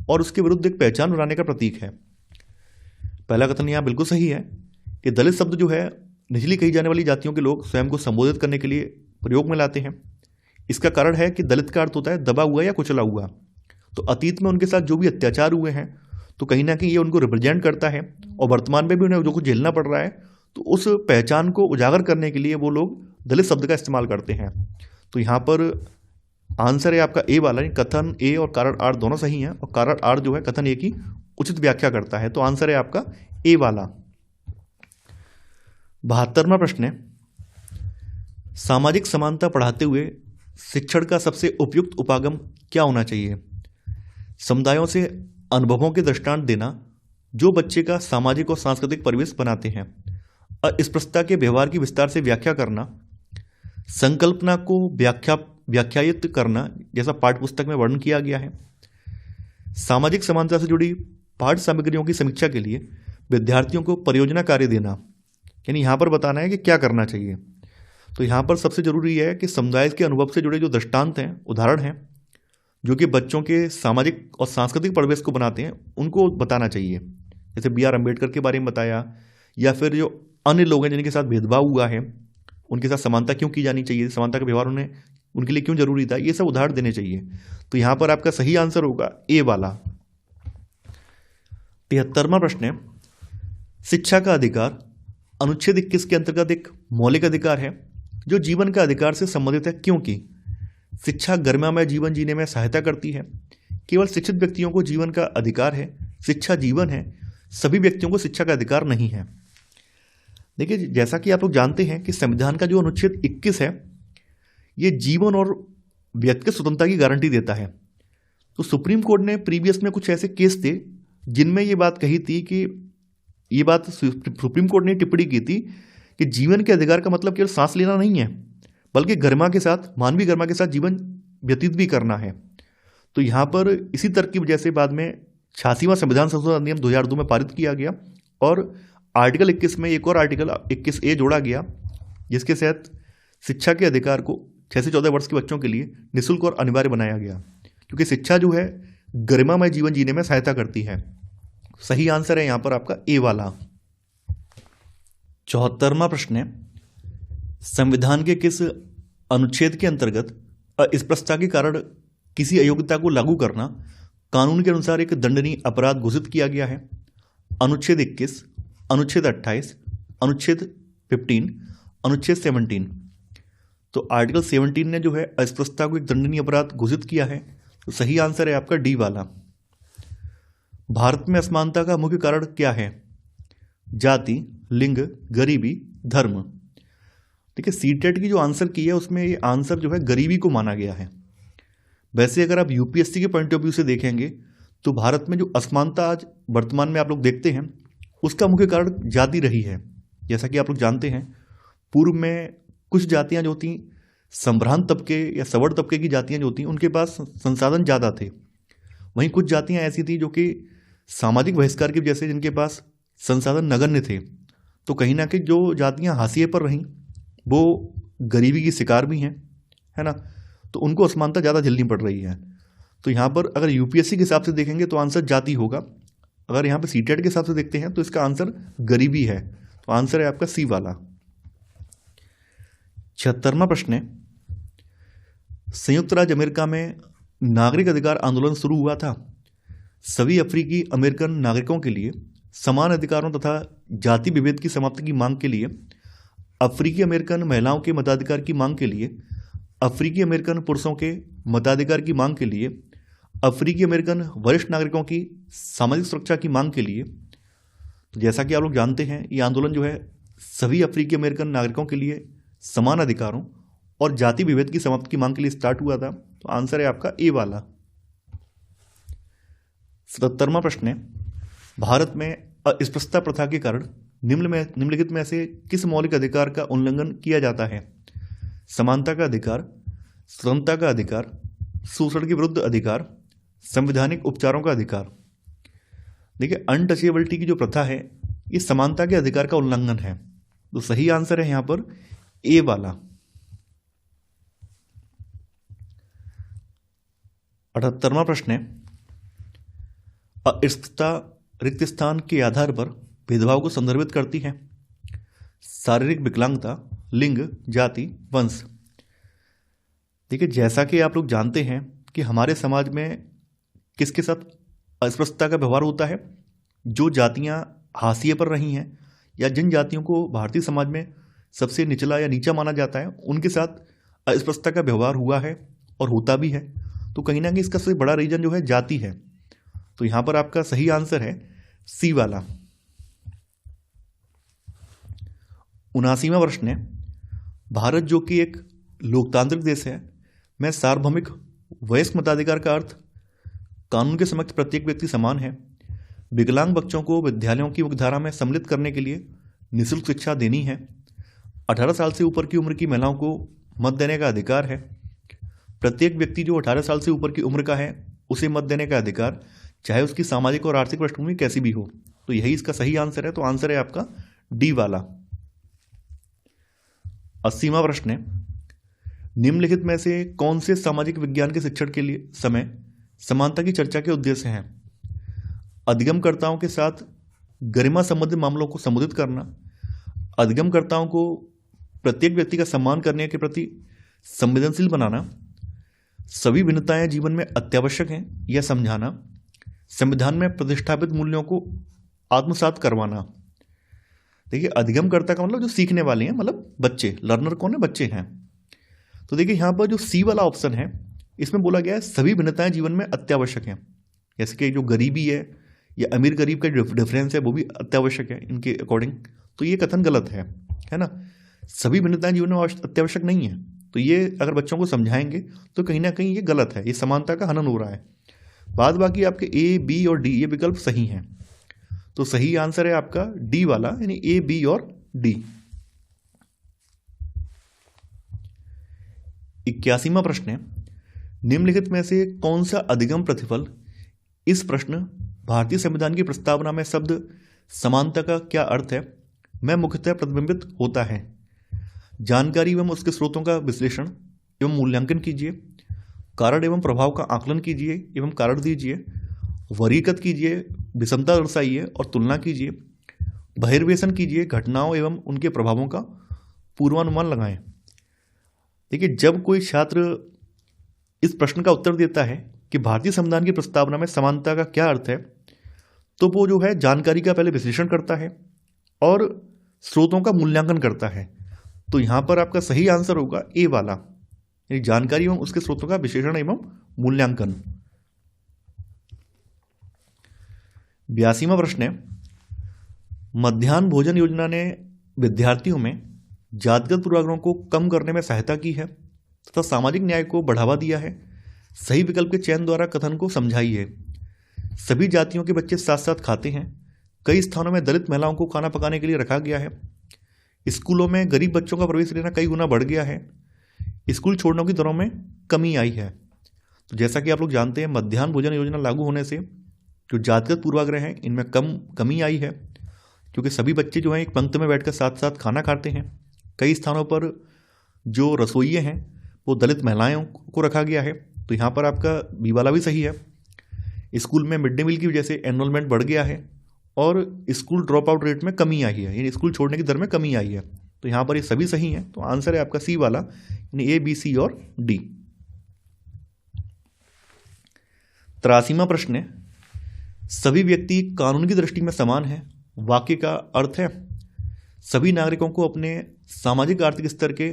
और उसके विरुद्ध एक पहचान बनाने का प्रतीक है। पहला कथन यहाँ बिल्कुल सही है कि दलित शब्द जो है निचली कही जाने वाली जातियों के लोग स्वयं को संबोधित करने के लिए प्रयोग में लाते हैं। इसका कारण है कि दलित का अर्थ होता है दबा हुआ या कुचला हुआ। तो अतीत में उनके साथ जो भी अत्याचार हुए हैं, तो कहीं ना कहीं ये उनको रिप्रेजेंट करता है, और वर्तमान में भी उन्हें जो कुछ झेलना पड़ रहा है, तो उस पहचान को उजागर करने के लिए वो लोग दलित शब्द का इस्तेमाल करते हैं। तो यहाँ पर आंसर है आपका ए वाला। कथन ए और कारण आर दोनों सही हैं, और कारण आर जो है कथन ए की उचित व्याख्या करता है। तो आंसर है आपका ए वाला। 72वां प्रश्न है, सामाजिक समानता पढ़ाते हुए शिक्षण का सबसे उपयुक्त उपागम क्या होना चाहिए? समुदायों से अनुभवों के दृष्टांत देना जो बच्चे का सामाजिक और सांस्कृतिक परिवेश बनाते हैं। अस्पृश्यता के व्यवहार की विस्तार से व्याख्या करना, संकल्पना को व्याख्यायित करना, जैसा पाठ्यपुस्तक में वर्णन किया गया है। सामाजिक समानता से जुड़ी पाठ्य सामग्रियों की समीक्षा के लिए विद्यार्थियों को परियोजना कार्य देना, यानी यहाँ पर बताना है कि क्या करना चाहिए। तो यहाँ पर सबसे जरूरी है कि समुदाय के अनुभव से जुड़े जो दृष्टांत हैं, उदाहरण हैं, जो कि बच्चों के सामाजिक और सांस्कृतिक परिवेश को बनाते हैं, उनको बताना चाहिए। जैसे B.R. अम्बेडकर के बारे में बताया, या फिर जो अन्य लोग हैं जिनके साथ भेदभाव हुआ है, उनके साथ समानता क्यों की जानी चाहिए, समानता का व्यवहार उनके लिए क्यों जरूरी था, ये सब उदाहरण देने चाहिए। तो यहाँ पर आपका सही आंसर होगा ए वाला। 73वां प्रश्न है, शिक्षा का अधिकार अनुच्छेद 21 के अंतर्गत एक मौलिक अधिकार है जो जीवन का अधिकार से संबंधित है, क्योंकि शिक्षा गरिमामय जीवन जीने में सहायता करती है। केवल शिक्षित व्यक्तियों को जीवन का अधिकार है, शिक्षा जीवन है, सभी व्यक्तियों को शिक्षा का अधिकार नहीं है। देखिए, जैसा कि आप लोग जानते हैं कि संविधान का जो अनुच्छेद 21 है, ये जीवन और व्यक्तिगत स्वतंत्रता की गारंटी देता है। तो सुप्रीम कोर्ट ने प्रीवियस में कुछ ऐसे केस थे जिनमें ये बात कही थी कि ये बात सुप्रीम कोर्ट ने टिप्पणी की थी कि जीवन के अधिकार का मतलब केवल सांस लेना नहीं है, बल्कि गरिमा के साथ, मानवीय गरिमा के साथ जीवन व्यतीत भी करना है। तो यहाँ पर इसी तर्क की वजह से बाद में 86वां संविधान संशोधन अधिनियम 2002 में पारित किया गया, और आर्टिकल 21 में एक और आर्टिकल 21A जोड़ा गया, जिसके तहत शिक्षा के अधिकार को 6 से 14 वर्ष के बच्चों के लिए निःशुल्क और अनिवार्य बनाया गया, क्योंकि शिक्षा जो है गरिमामय जीवन जीने में सहायता करती है। सही आंसर है यहाँ पर आपका ए वाला। 74वां प्रश्न है, संविधान के किस अनुच्छेद के अंतर्गत अस्पृश्यता के कारण किसी अयोग्यता को लागू करना कानून के अनुसार एक दंडनीय अपराध घोषित किया गया है? अनुच्छेद 21, अनुच्छेद 28, अनुच्छेद 15, अनुच्छेद 17। तो आर्टिकल 17 ने जो है अस्पृश्यता को एक दंडनीय अपराध घोषित किया है। तो सही आंसर है आपका डी वाला। भारत में असमानता का मुख्य कारण क्या है? जाति, लिंग, गरीबी, धर्म। देखिए, सीटेट की जो आंसर की है उसमें ये आंसर जो है गरीबी को माना गया है। वैसे अगर आप यूपीएससी के पॉइंट ऑफ व्यू से देखेंगे तो भारत में जो असमानता आज वर्तमान में आप लोग देखते हैं, उसका मुख्य कारण जाति रही है। जैसा कि आप लोग जानते हैं, पूर्व में कुछ जातियां जो थी, संभ्रांत तबके या सवर्ण तबके की जातियां जो थी, उनके पास संसाधन ज़्यादा थे। वहीं कुछ जातियां ऐसी थी जो कि सामाजिक बहिष्कार की वजह से जिनके पास संसाधन नगण्य थे। तो कहीं ना कहीं जो जातियां हाशिए पर रहीं वो गरीबी की शिकार भी हैं, है ना। तो उनको असमानता ज़्यादा झेलनी पड़ रही है। तो यहाँ पर अगर यूपीएससी के हिसाब से देखेंगे तो आंसर जाति होगा। अगर यहाँ पे सीटेट के हिसाब से देखते हैं तो इसका आंसर गरीबी है। तो आंसर है आपका सी वाला। 76वां प्रश्न है, संयुक्त राज्य अमेरिका में नागरिक अधिकार आंदोलन शुरू हुआ था। सभी अफ्रीकी अमेरिकन नागरिकों के लिए समान अधिकारों तथा जाति विभेद की समाप्ति की मांग के लिए, अफ्रीकी अमेरिकन महिलाओं के मताधिकार की मांग के लिए, अफ्रीकी अमेरिकन पुरुषों के मताधिकार की मांग के लिए, अफ्रीकी अमेरिकन वरिष्ठ नागरिकों की सामाजिक सुरक्षा की मांग के लिए। तो जैसा कि आप लोग जानते हैं, ये आंदोलन जो है सभी अफ्रीकी अमेरिकन नागरिकों के लिए समान अधिकारों और जाति विभेद की समाप्ति की मांग के लिए स्टार्ट हुआ था। तो आंसर है आपका ए वाला। 77वां प्रश्न है, भारत में अस्पृश्यता प्रथा के कारण निम्नलिखित में से किस मौलिक अधिकार का उल्लंघन किया जाता है? समानता का अधिकार, स्वतंत्रता का अधिकार, शोषण के विरुद्ध अधिकार, संवैधानिक उपचारों का अधिकार। देखिए, अनटचेबिलिटी की जो प्रथा है ये समानता के अधिकार का उल्लंघन है। तो सही आंसर है यहां पर ए वाला। 78वां प्रश्न है, अस्पृश्यता रिक्त स्थान के आधार पर भेदभाव को संदर्भित करती है। शारीरिक विकलांगता, लिंग, जाति, वंश। देखिए, जैसा कि आप लोग जानते हैं कि हमारे समाज में किसके साथ अस्पृश्यता का व्यवहार होता है, जो जातियां हाशिए पर रही हैं या जिन जातियों को भारतीय समाज में सबसे निचला या नीचा माना जाता है, उनके साथ अस्पृश्यता का व्यवहार हुआ है और होता भी है। तो कहीं ना कहीं इसका सबसे बड़ा रीजन जो है जाति है। तो यहां पर आपका सही आंसर है सी वाला। 79वां प्रश्न है, भारत जो कि एक लोकतांत्रिक देश है में सार्वभौमिक वयस्क मताधिकार का अर्थ कानून के समक्ष प्रत्येक व्यक्ति समान है। विकलांग बच्चों को विद्यालयों की मुख्यधारा में सम्मिलित करने के लिए निःशुल्क शिक्षा देनी है। 18 साल से ऊपर की उम्र की महिलाओं को मत देने का अधिकार है। प्रत्येक व्यक्ति जो 18 साल से ऊपर की उम्र का है उसे मत देने का अधिकार, चाहे उसकी सामाजिक और आर्थिक पृष्ठभूमि कैसी भी हो। तो यही इसका सही आंसर है। तो आंसर है आपका डी वाला। 80वां प्रश्न है, निम्नलिखित में से कौन से सामाजिक विज्ञान के शिक्षण के लिए समय समानता की चर्चा के उद्देश्य हैं? अधिगमकर्ताओं के साथ गरिमा संबंधित मामलों को संबोधित करना, अधिगमकर्ताओं को प्रत्येक व्यक्ति का सम्मान करने के प्रति संवेदनशील बनाना, सभी भिन्नताएं जीवन में अत्यावश्यक हैं यह समझाना, संविधान में प्रतिष्ठापित मूल्यों को आत्मसात करवाना। देखिए, अधिगमकर्ता का मतलब जो सीखने वाले हैं, मतलब बच्चे। लर्नर कौन है? बच्चे हैं। तो देखिए, यहां पर जो सी वाला ऑप्शन है इसमें बोला गया है सभी भिन्नताएं जीवन में अत्यावश्यक हैं। जैसे कि जो गरीबी है या अमीर गरीब का डिफरेंस है वो भी अत्यावश्यक है इनके अकॉर्डिंग। तो ये कथन गलत है ना। सभी भिन्नताएं जीवन में अत्यावश्यक नहीं है। तो ये अगर बच्चों को समझाएंगे तो कहीं ना कहीं ये गलत है, ये समानता का हनन हो रहा है। बाद बाकी आपके ए, बी और डी ये विकल्प सही हैं। तो सही आंसर है आपका डी वाला, यानी ए, बी और डी। 81वां प्रश्न है, निम्नलिखित में से कौन सा अधिगम प्रतिफल इस प्रश्न भारतीय संविधान की प्रस्तावना में शब्द समानता का क्या अर्थ है में मुख्यतः प्रतिबिंबित होता है? जानकारी एवं उसके स्रोतों का विश्लेषण एवं मूल्यांकन कीजिए, कारण एवं प्रभाव का आकलन कीजिए एवं कारण दीजिए, वर्गीकृत कीजिए, विषमता दर्शाइए और तुलना कीजिए, बहिर्वेशन कीजिए, घटनाओं एवं उनके प्रभावों का पूर्वानुमान लगाएं। देखिए, जब कोई छात्र इस प्रश्न का उत्तर देता है कि भारतीय संविधान की प्रस्तावना में समानता का क्या अर्थ है, तो वो जो है जानकारी का पहले विश्लेषण करता है और स्रोतों का मूल्यांकन करता है। तो यहां पर आपका सही आंसर होगा ए वाला, यानी जानकारी एवं उसके स्रोतों का विश्लेषण एवं मूल्यांकन। 82वां प्रश्न है, मध्याह्न भोजन योजना ने विद्यार्थियों में जातिगत पूर्वाग्रहों को कम करने में सहायता की है तथा सामाजिक न्याय को बढ़ावा दिया है। सही विकल्प के चयन द्वारा कथन को समझाइए। सभी जातियों के बच्चे साथ साथ खाते हैं। कई स्थानों में दलित महिलाओं को खाना पकाने के लिए रखा गया है। स्कूलों में गरीब बच्चों का प्रवेश लेना कई गुना बढ़ गया है। स्कूल छोड़ने की दरों में कमी आई है। तो जैसा कि आप लोग जानते हैं, मध्याह्न भोजन योजना लागू होने से जो जातिगत पूर्वाग्रह हैं इनमें कमी आई है, क्योंकि सभी बच्चे जो हैं एक पंक्ति में बैठकर साथ साथ खाना खाते हैं। कई स्थानों पर जो रसोइये हैं वो दलित महिलाओं को रखा गया है। तो यहाँ पर आपका बी वाला भी सही है। स्कूल में मिड डे मील की वजह से एनरोलमेंट बढ़ गया है और स्कूल ड्रॉप आउट रेट में कमी आई है, यानी स्कूल छोड़ने की दर में कमी आई है। तो यहाँ पर ये सभी सही हैं, तो आंसर है आपका सी वाला, यानी ए, बी, सी और डी। 83वां प्रश्न है, सभी व्यक्ति कानून की दृष्टि में समान हैं। वाक्य का अर्थ है सभी नागरिकों को अपने सामाजिक आर्थिक स्तर के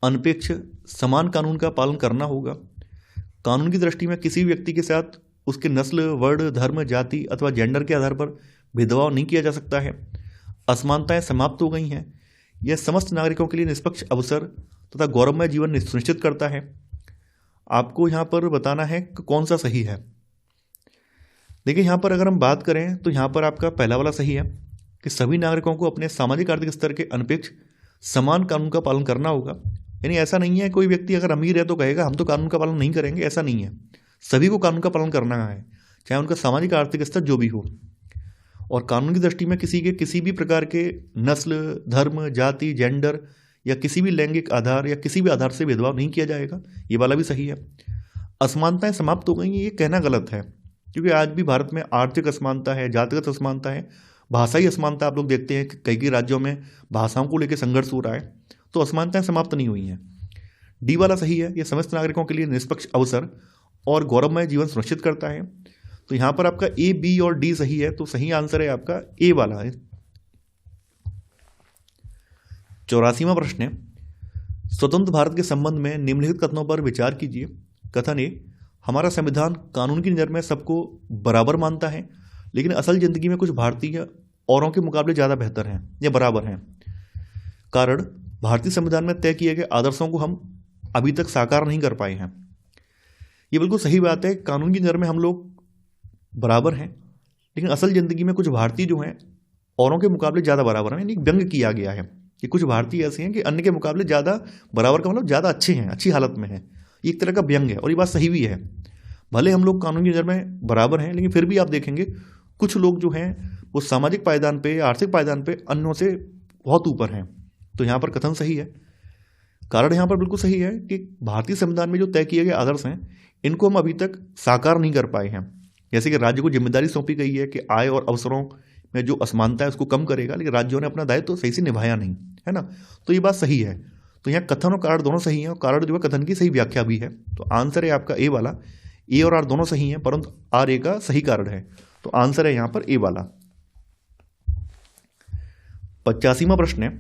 अनपेक्ष समान कानून का पालन करना होगा। कानून की दृष्टि में किसी व्यक्ति के साथ उसके नस्ल, वर्ण, धर्म, जाति अथवा जेंडर के आधार पर भेदभाव नहीं किया जा सकता है। असमानताएं समाप्त हो गई हैं। यह समस्त नागरिकों के लिए निष्पक्ष अवसर तथा गौरवमय जीवन सुनिश्चित करता है। आपको यहाँ पर बताना है कि कौन सा सही है। देखिए, यहाँ पर अगर हम बात करें तो यहाँ पर आपका पहला वाला सही है कि सभी नागरिकों को अपने सामाजिक आर्थिक स्तर के अनपेक्ष समान कानून का पालन करना होगा। यानी ऐसा नहीं है कोई व्यक्ति अगर अमीर है तो कहेगा हम तो कानून का पालन नहीं करेंगे, ऐसा नहीं है। सभी को कानून का पालन करना है, चाहे उनका सामाजिक आर्थिक स्तर जो भी हो। और कानून की दृष्टि में किसी भी प्रकार के नस्ल, धर्म, जाति, जेंडर या किसी भी लैंगिक आधार या किसी भी आधार से भेदभाव नहीं किया जाएगा, ये वाला भी सही है। असमानताएं समाप्त हो गई हैं, ये कहना गलत है, क्योंकि आज भी भारत में आर्थिक असमानता है, जातिगत असमानता है, भाषाई असमानता। आप लोग देखते हैं कि कई राज्यों में भाषाओं को लेकर संघर्ष हो रहा है, तो असमानताएं समाप्त नहीं हुई हैं। डी वाला सही है, यह समस्त नागरिकों के लिए निष्पक्ष अवसर और गौरवमय जीवन सुनिश्चित करता है। तो यहाँ पर आपका ए, बी और डी सही है, तो सही आंसर है आपका ए वाला है। 84वां प्रश्न है, स्वतंत्र भारत के संबंध में निम्नलिखित कथनों पर विचार कीजिए। कथन ए, हमारा संविधान कानून की नज़र में सबको बराबर मानता है, लेकिन असल जिंदगी में कुछ भारतीय औरों के मुकाबले ज़्यादा बेहतर हैं या बराबर हैं। कारण, भारतीय संविधान में तय किए गए आदर्शों को हम अभी तक साकार नहीं कर पाए हैं। ये बिल्कुल सही बात है, कानून की नज़र में हम लोग बराबर हैं, लेकिन असल जिंदगी में कुछ भारतीय जो हैं औरों के मुकाबले ज़्यादा बराबर हैं। यानी व्यंग किया गया है कि कुछ भारतीय ऐसे हैं कि अन्य के मुकाबले ज़्यादा बराबर का मतलब ज़्यादा अच्छे हैं, अच्छी हालत में हैं। ये एक तरह का व्यंग है और ये बात सही भी है। भले हम लोग कानून की नज़र में बराबर हैं, लेकिन फिर भी आप देखेंगे कुछ लोग जो हैं वो सामाजिक पायदान पे, आर्थिक पायदान पे अन्यों से बहुत ऊपर हैं। तो यहाँ पर कथन सही है। कारण यहाँ पर बिल्कुल सही है कि भारतीय संविधान में जो तय किए गए आदर्श हैं इनको हम अभी तक साकार नहीं कर पाए हैं। जैसे कि राज्य को जिम्मेदारी सौंपी गई है कि आय और अवसरों में जो असमानता है उसको कम करेगा, लेकिन राज्यों ने अपना दायित्व तो सही से निभाया नहीं, है ना। तो ये बात सही है। तो यहाँ कथन और कारण दोनों सही हैं, और कारण जो है कथन की सही व्याख्या भी है। तो आंसर है आपका ए वाला। ए और आर दोनों सही हैं, परंतु आर ए का सही कारण है, तो आंसर है यहाँ पर ए वाला। 85वां प्रश्न है,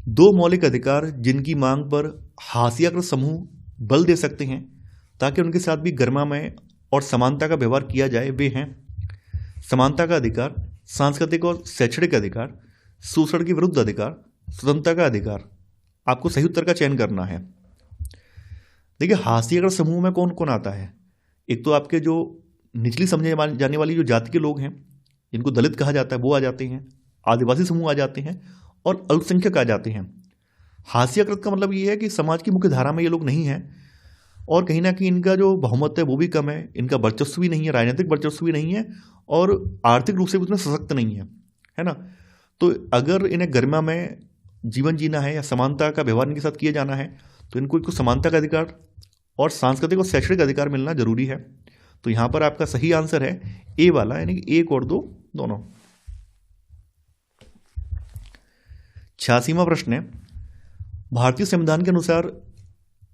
दो मौलिक अधिकार जिनकी मांग पर हाशियाकृत समूह बल दे सकते हैं ताकि उनके साथ भी गरिमामय और समानता का व्यवहार किया जाए, वे हैं समानता का अधिकार, सांस्कृतिक और शैक्षणिक अधिकार, शोषण के विरुद्ध अधिकार, स्वतंत्रता का अधिकार। आपको सही उत्तर का चयन करना है। देखिए, हाशियाकृत समूह में कौन कौन आता है? एक तो आपके जो निचली समझे जाने वाली जो जाति के लोग हैं, जिनको दलित कहा जाता है, वो आ जाते हैं, आदिवासी समूह आ जाते हैं और अल्पसंख्यक आ जाते हैं। हाशियाकृत का मतलब ये है कि समाज की मुख्य धारा में ये लोग नहीं हैं और कहीं ना कहीं इनका जो बहुमत है वो भी कम है, इनका वर्चस्व भी नहीं है, राजनीतिक वर्चस्व भी नहीं है और आर्थिक रूप से भी उतना सशक्त नहीं है ना। तो अगर इन्हें गरिमा में जीवन जीना है या समानता का व्यवहार इनके साथ किया जाना है तो इनको समानता का अधिकार और सांस्कृतिक और शैक्षणिक अधिकार मिलना जरूरी है। तो यहाँ पर आपका सही आंसर है ए वाला, यानी कि 1 और 2 दोनों। 86वां प्रश्न है, भारतीय संविधान के अनुसार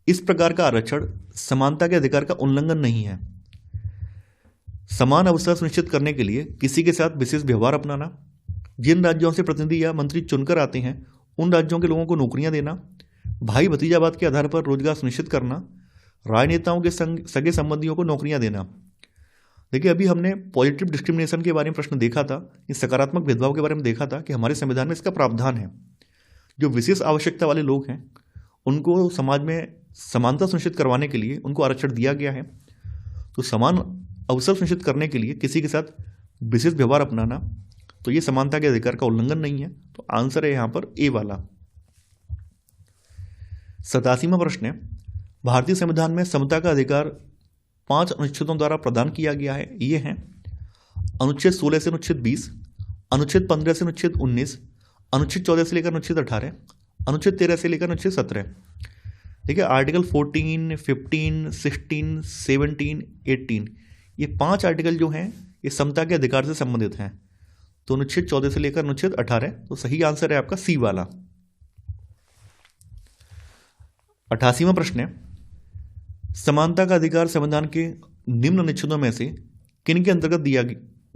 इस प्रकार का आरक्षण समानता के अधिकार का उल्लंघन नहीं है। समान अवसर सुनिश्चित करने के लिए किसी के साथ विशेष व्यवहार अपनाना, जिन राज्यों से प्रतिनिधि या मंत्री चुनकर आते हैं उन राज्यों के लोगों को नौकरियां देना, भाई भतीजावाद के आधार पर रोजगार सुनिश्चित करना, राजनेताओं के सगे संबंधियों को नौकरियां देना। देखिए, अभी हमने पॉजिटिव डिस्क्रिमिनेशन के बारे में प्रश्न देखा था, इस सकारात्मक भेदभाव के बारे में देखा था कि हमारे संविधान में इसका प्रावधान है। जो विशेष आवश्यकता वाले लोग हैं उनको समाज में समानता सुनिश्चित करवाने के लिए उनको आरक्षण दिया गया है। तो समान अवसर सुनिश्चित करने के लिए किसी के साथ विशेष व्यवहार अपनाना, तो ये समानता के अधिकार का उल्लंघन नहीं है। तो आंसर है यहाँ पर ए वाला। 87वां प्रश्न है, भारतीय संविधान में समता का अधिकार 5 अनुच्छेदों द्वारा प्रदान किया गया है। ये हैं अनुच्छेद 16 से अनुच्छेद 20, अनुच्छेद 15 से अनुच्छेद 19, अनुच्छेद 14 से लेकर अनुच्छेद 18, अनुच्छेद 13 से लेकर अनुच्छेद 17। देखिए, आर्टिकल 14, 15, 16, 17, 18, ये 5 आर्टिकल जो हैं ये समता के अधिकार से संबंधित हैं। तो अनुच्छेद 14 से लेकर अनुच्छेद 18, तो सही आंसर है आपका सी वाला। 88वां प्रश्न है, समानता का अधिकार संविधान के निम्न अनुच्छेदों में से किन के अंतर्गत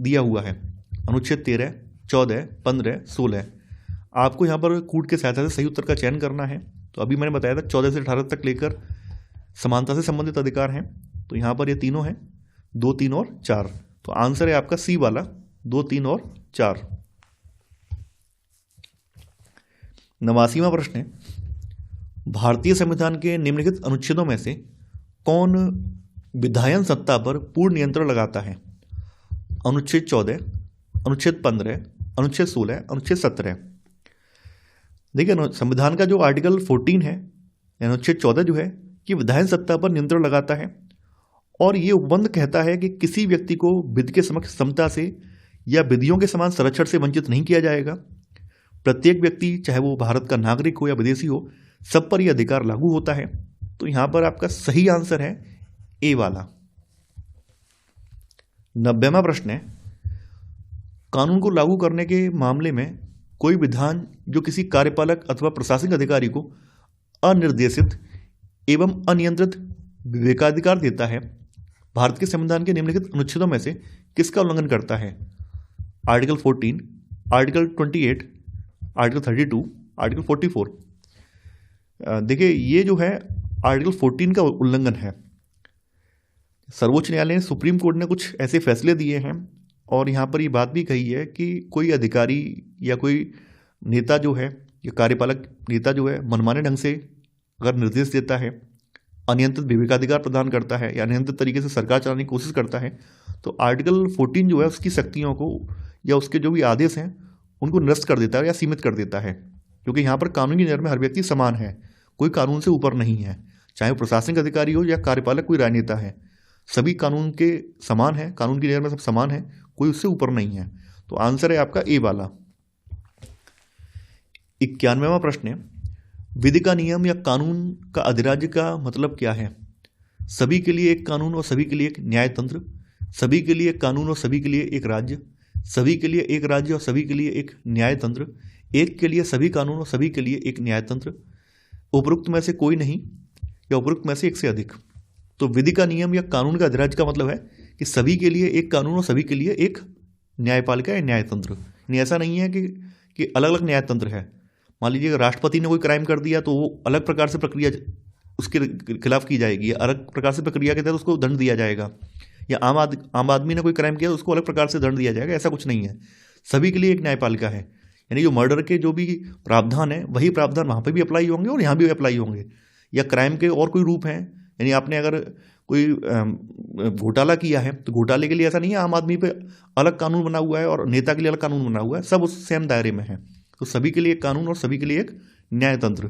दिया हुआ है? अनुच्छेद 13, 14, 15, 16। आपको यहाँ पर कूट के सहायता से सही उत्तर का चयन करना है। तो अभी मैंने बताया था 14 से 18 तक लेकर समानता से संबंधित अधिकार हैं। तो यहाँ पर ये तीनों हैं, 2, 3 और 4। तो आंसर है आपका सी वाला, 2, 3 और 4। 89वां प्रश्न है, भारतीय संविधान के निम्नलिखित अनुच्छेदों में से कौन विधायन सत्ता पर पूर्ण नियंत्रण लगाता है? अनुच्छेद 14, अनुच्छेद 15, अनुच्छेद 16, अनुच्छेद 17। देखिए, संविधान का जो आर्टिकल 14 है, अनुच्छेद 14 जो है, कि विधायन सत्ता पर नियंत्रण लगाता है और ये उपबंध कहता है कि किसी व्यक्ति को विधि के समक्ष समता से या विधियों के समान संरक्षण से वंचित नहीं किया जाएगा। प्रत्येक व्यक्ति, चाहे वो भारत का नागरिक हो या विदेशी हो, सब पर यह अधिकार लागू होता है। तो यहां पर आपका सही आंसर है ए वाला। 90वां प्रश्न है, कानून को लागू करने के मामले में कोई विधान जो किसी कार्यपालक अथवा प्रशासनिक अधिकारी को अनिर्देशित एवं अनियंत्रित विवेकाधिकार देता है, भारत के संविधान के निम्नलिखित अनुच्छेदों में से किसका उल्लंघन करता है? Article 14, article 28, article 32, article 44। देखिए, ये जो है आर्टिकल 14 का उल्लंघन है। सर्वोच्च न्यायालय ने, सुप्रीम कोर्ट ने कुछ ऐसे फैसले दिए हैं और यहाँ पर ये बात भी कही है कि कोई अधिकारी या कोई नेता जो है, या कार्यपालक नेता जो है, मनमाने ढंग से अगर निर्देश देता है, अनियंत्रित विवेकाधिकार प्रदान करता है या अनियंत्रित तरीके से सरकार चलाने की कोशिश करता है, तो आर्टिकल 14 जो है उसकी शक्तियों को या उसके जो भी आदेश हैं उनको निरस्त कर देता है या सीमित कर देता है। क्योंकि यहाँ पर कानूनी निर्णय में हर व्यक्ति समान है, कोई कानून से ऊपर नहीं है, चाहे वो प्रशासनिक अधिकारी हो या कार्यपालक कोई राजनेता है, सभी कानून के समान है, कानून की नज़र में सब समान है, कोई उससे ऊपर नहीं है। तो आंसर है आपका ए वाला। 91वां प्रश्न है, विधि का नियम या कानून का अधिराज्य का मतलब क्या है? सभी के लिए एक कानून और सभी के लिए एक न्यायतंत्र, सभी के लिए एक कानून और सभी के लिए एक राज्य, सभी के लिए एक राज्य और सभी के लिए एक न्यायतंत्र, एक के लिए सभी कानून और सभी के लिए एक न्यायतंत्र, उपरोक्त में से कोई नहीं या उपरोक्त में से एक से अधिक। तो विधि का नियम या कानून का अधिराज्य का मतलब है कि सभी के लिए एक कानून और सभी के लिए एक न्यायपालिका या न्यायतंत्र। नहीं, ऐसा नहीं है कि अलग अलग न्यायतंत्र है। मान लीजिए राष्ट्रपति ने कोई क्राइम कर दिया तो वो अलग प्रकार से प्रक्रिया उसके खिलाफ की जाएगी, अलग प्रकार से प्रक्रिया के तहत उसको दंड दिया जाएगा, या आम आदमी ने कोई क्राइम किया तो उसको अलग प्रकार से दंड दिया जाएगा। ऐसा कुछ नहीं है, सभी के लिए एक न्यायपालिका है। यानी जो मर्डर के जो भी प्रावधान है वही प्रावधान वहाँ पर भी अप्लाई होंगे और यहाँ भी अप्लाई होंगे। या क्राइम के और कोई रूप हैं, यानी आपने अगर कोई घोटाला किया है तो घोटाले के लिए ऐसा नहीं है आम आदमी पे अलग कानून बना हुआ है और नेता के लिए अलग कानून बना हुआ है, सब उस सेम दायरे में है। तो सभी के लिए एक कानून और सभी के लिए एक न्यायतंत्र।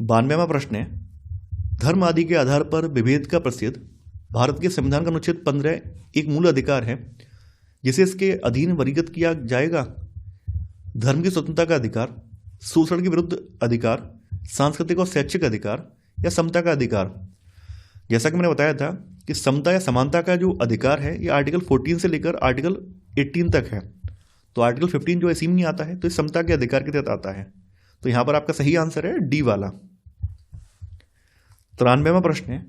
92वां प्रश्न है, धर्म आदि के आधार पर विभेद का प्रसिद्ध भारत के संविधान का अनुच्छेद 15 एक मूल अधिकार है जिसे इसके अधीन वर्गीकृत किया जाएगा। धर्म की स्वतंत्रता का अधिकार, शोषण के विरुद्ध अधिकार, सांस्कृतिक और शैक्षिक अधिकार या समता का अधिकार। जैसा कि मैंने बताया था कि समता या समानता का जो अधिकार है ये आर्टिकल 14 से लेकर आर्टिकल 18 तक है। तो आर्टिकल 15 जो इसी में नहीं आता है तो इस समता के अधिकार के तहत आता है। तो यहां पर आपका सही आंसर है डी वाला। 93वां प्रश्न है,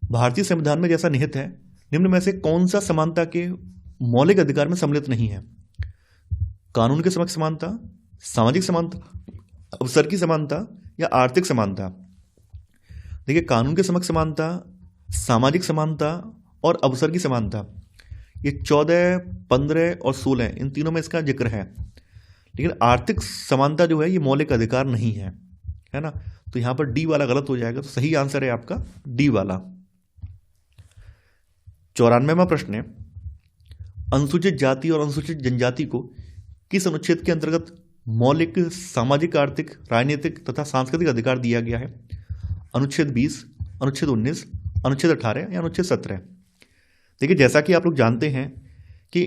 भारतीय संविधान में जैसा निहित है निम्न में से कौन सा समानता के मौलिक अधिकार में सम्मिलित नहीं है? कानून के समक्ष समानता, सामाजिक समानता, अवसर की समानता या आर्थिक समानता। देखिए, कानून के समक्ष समानता, सामाजिक समानता और अवसर की समानता, ये 14, 15 और 16 इन तीनों में इसका जिक्र है। लेकिन आर्थिक समानता जो है ये मौलिक अधिकार नहीं है ना। तो यहां पर डी वाला गलत हो जाएगा। तो सही आंसर है आपका डी वाला। 94वां प्रश्न है, अनुसूचित जाति और अनुसूचित जनजाति को किस अनुच्छेद के अंतर्गत मौलिक सामाजिक, आर्थिक, राजनीतिक तथा सांस्कृतिक अधिकार दिया गया है? अनुच्छेद 20, अनुच्छेद 19, अनुच्छेद 18 या अनुच्छेद 17। देखिए, जैसा कि आप लोग जानते हैं कि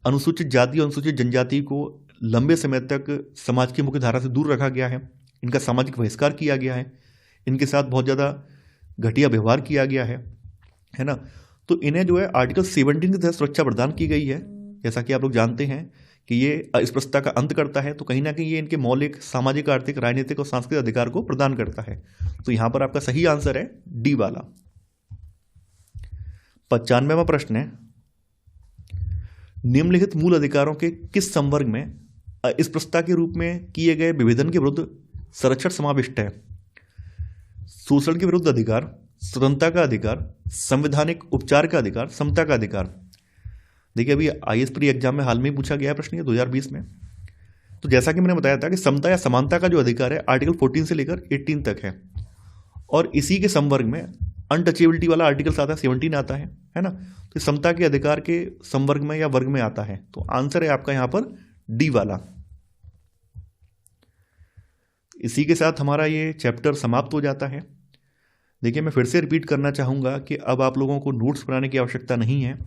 अनुसूचित जाति और अनुसूचित जनजाति को लंबे समय तक समाज की मुख्य धारा से दूर रखा गया है, इनका सामाजिक बहिष्कार किया गया है, इनके साथ बहुत ज़्यादा घटिया व्यवहार किया गया है ना। तो इन्हें जो है आर्टिकल 17 के तहत सुरक्षा प्रदान की गई है। जैसा कि आप लोग जानते हैं कि ये अस्पृश्यता का अंत करता है, तो कहीं ना कहीं ये इनके मौलिक सामाजिक, आर्थिक, राजनीतिक और सांस्कृतिक अधिकार को प्रदान करता है। तो यहां पर आपका सही आंसर है डी वाला। 95वां प्रश्न है, निम्नलिखित मूल अधिकारों के किस संवर्ग में अस्पृश्यता के रूप में किए गए विभेदन के विरुद्ध संरक्षण समाविष्ट है? शोषण के विरुद्ध अधिकार, स्वतंत्रता का अधिकार, संवैधानिक उपचार का अधिकार, समता का अधिकार। देखिए अभी आईएएस प्री एग्जाम में हाल में ही पूछा गया प्रश्न है 2020 में। तो जैसा कि मैंने बताया था कि समता या समानता का जो अधिकार है आर्टिकल 14 से लेकर 18 तक है, और इसी के संवर्ग में अनटचेबिलिटी वाला आर्टिकल आता है 17 आता है ना। तो समता के अधिकार के संवर्ग में या वर्ग में आता है। तो आंसर है आपका यहां पर डी वाला। इसी के साथ हमारा ये चैप्टर समाप्त हो जाता है। देखिए मैं फिर से रिपीट करना चाहूँगा कि अब आप लोगों को नोट्स बनाने की आवश्यकता नहीं है।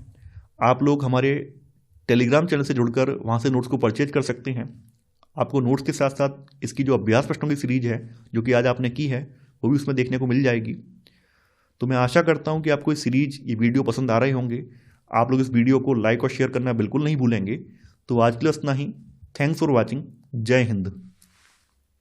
आप लोग हमारे टेलीग्राम चैनल से जुड़कर वहाँ से नोट्स को परचेज कर सकते हैं। आपको नोट्स के साथ साथ इसकी जो अभ्यास प्रश्नों की सीरीज है जो कि आज आपने की है वो भी उसमें देखने को मिल जाएगी। तो मैं आशा करता हूँ कि आपको ये सीरीज, ये वीडियो पसंद आ रहे होंगे। आप लोग इस वीडियो को लाइक और शेयर करना बिल्कुल नहीं भूलेंगे। तो आज के लिए इतना ही। Thanks for watching. जय हिंद।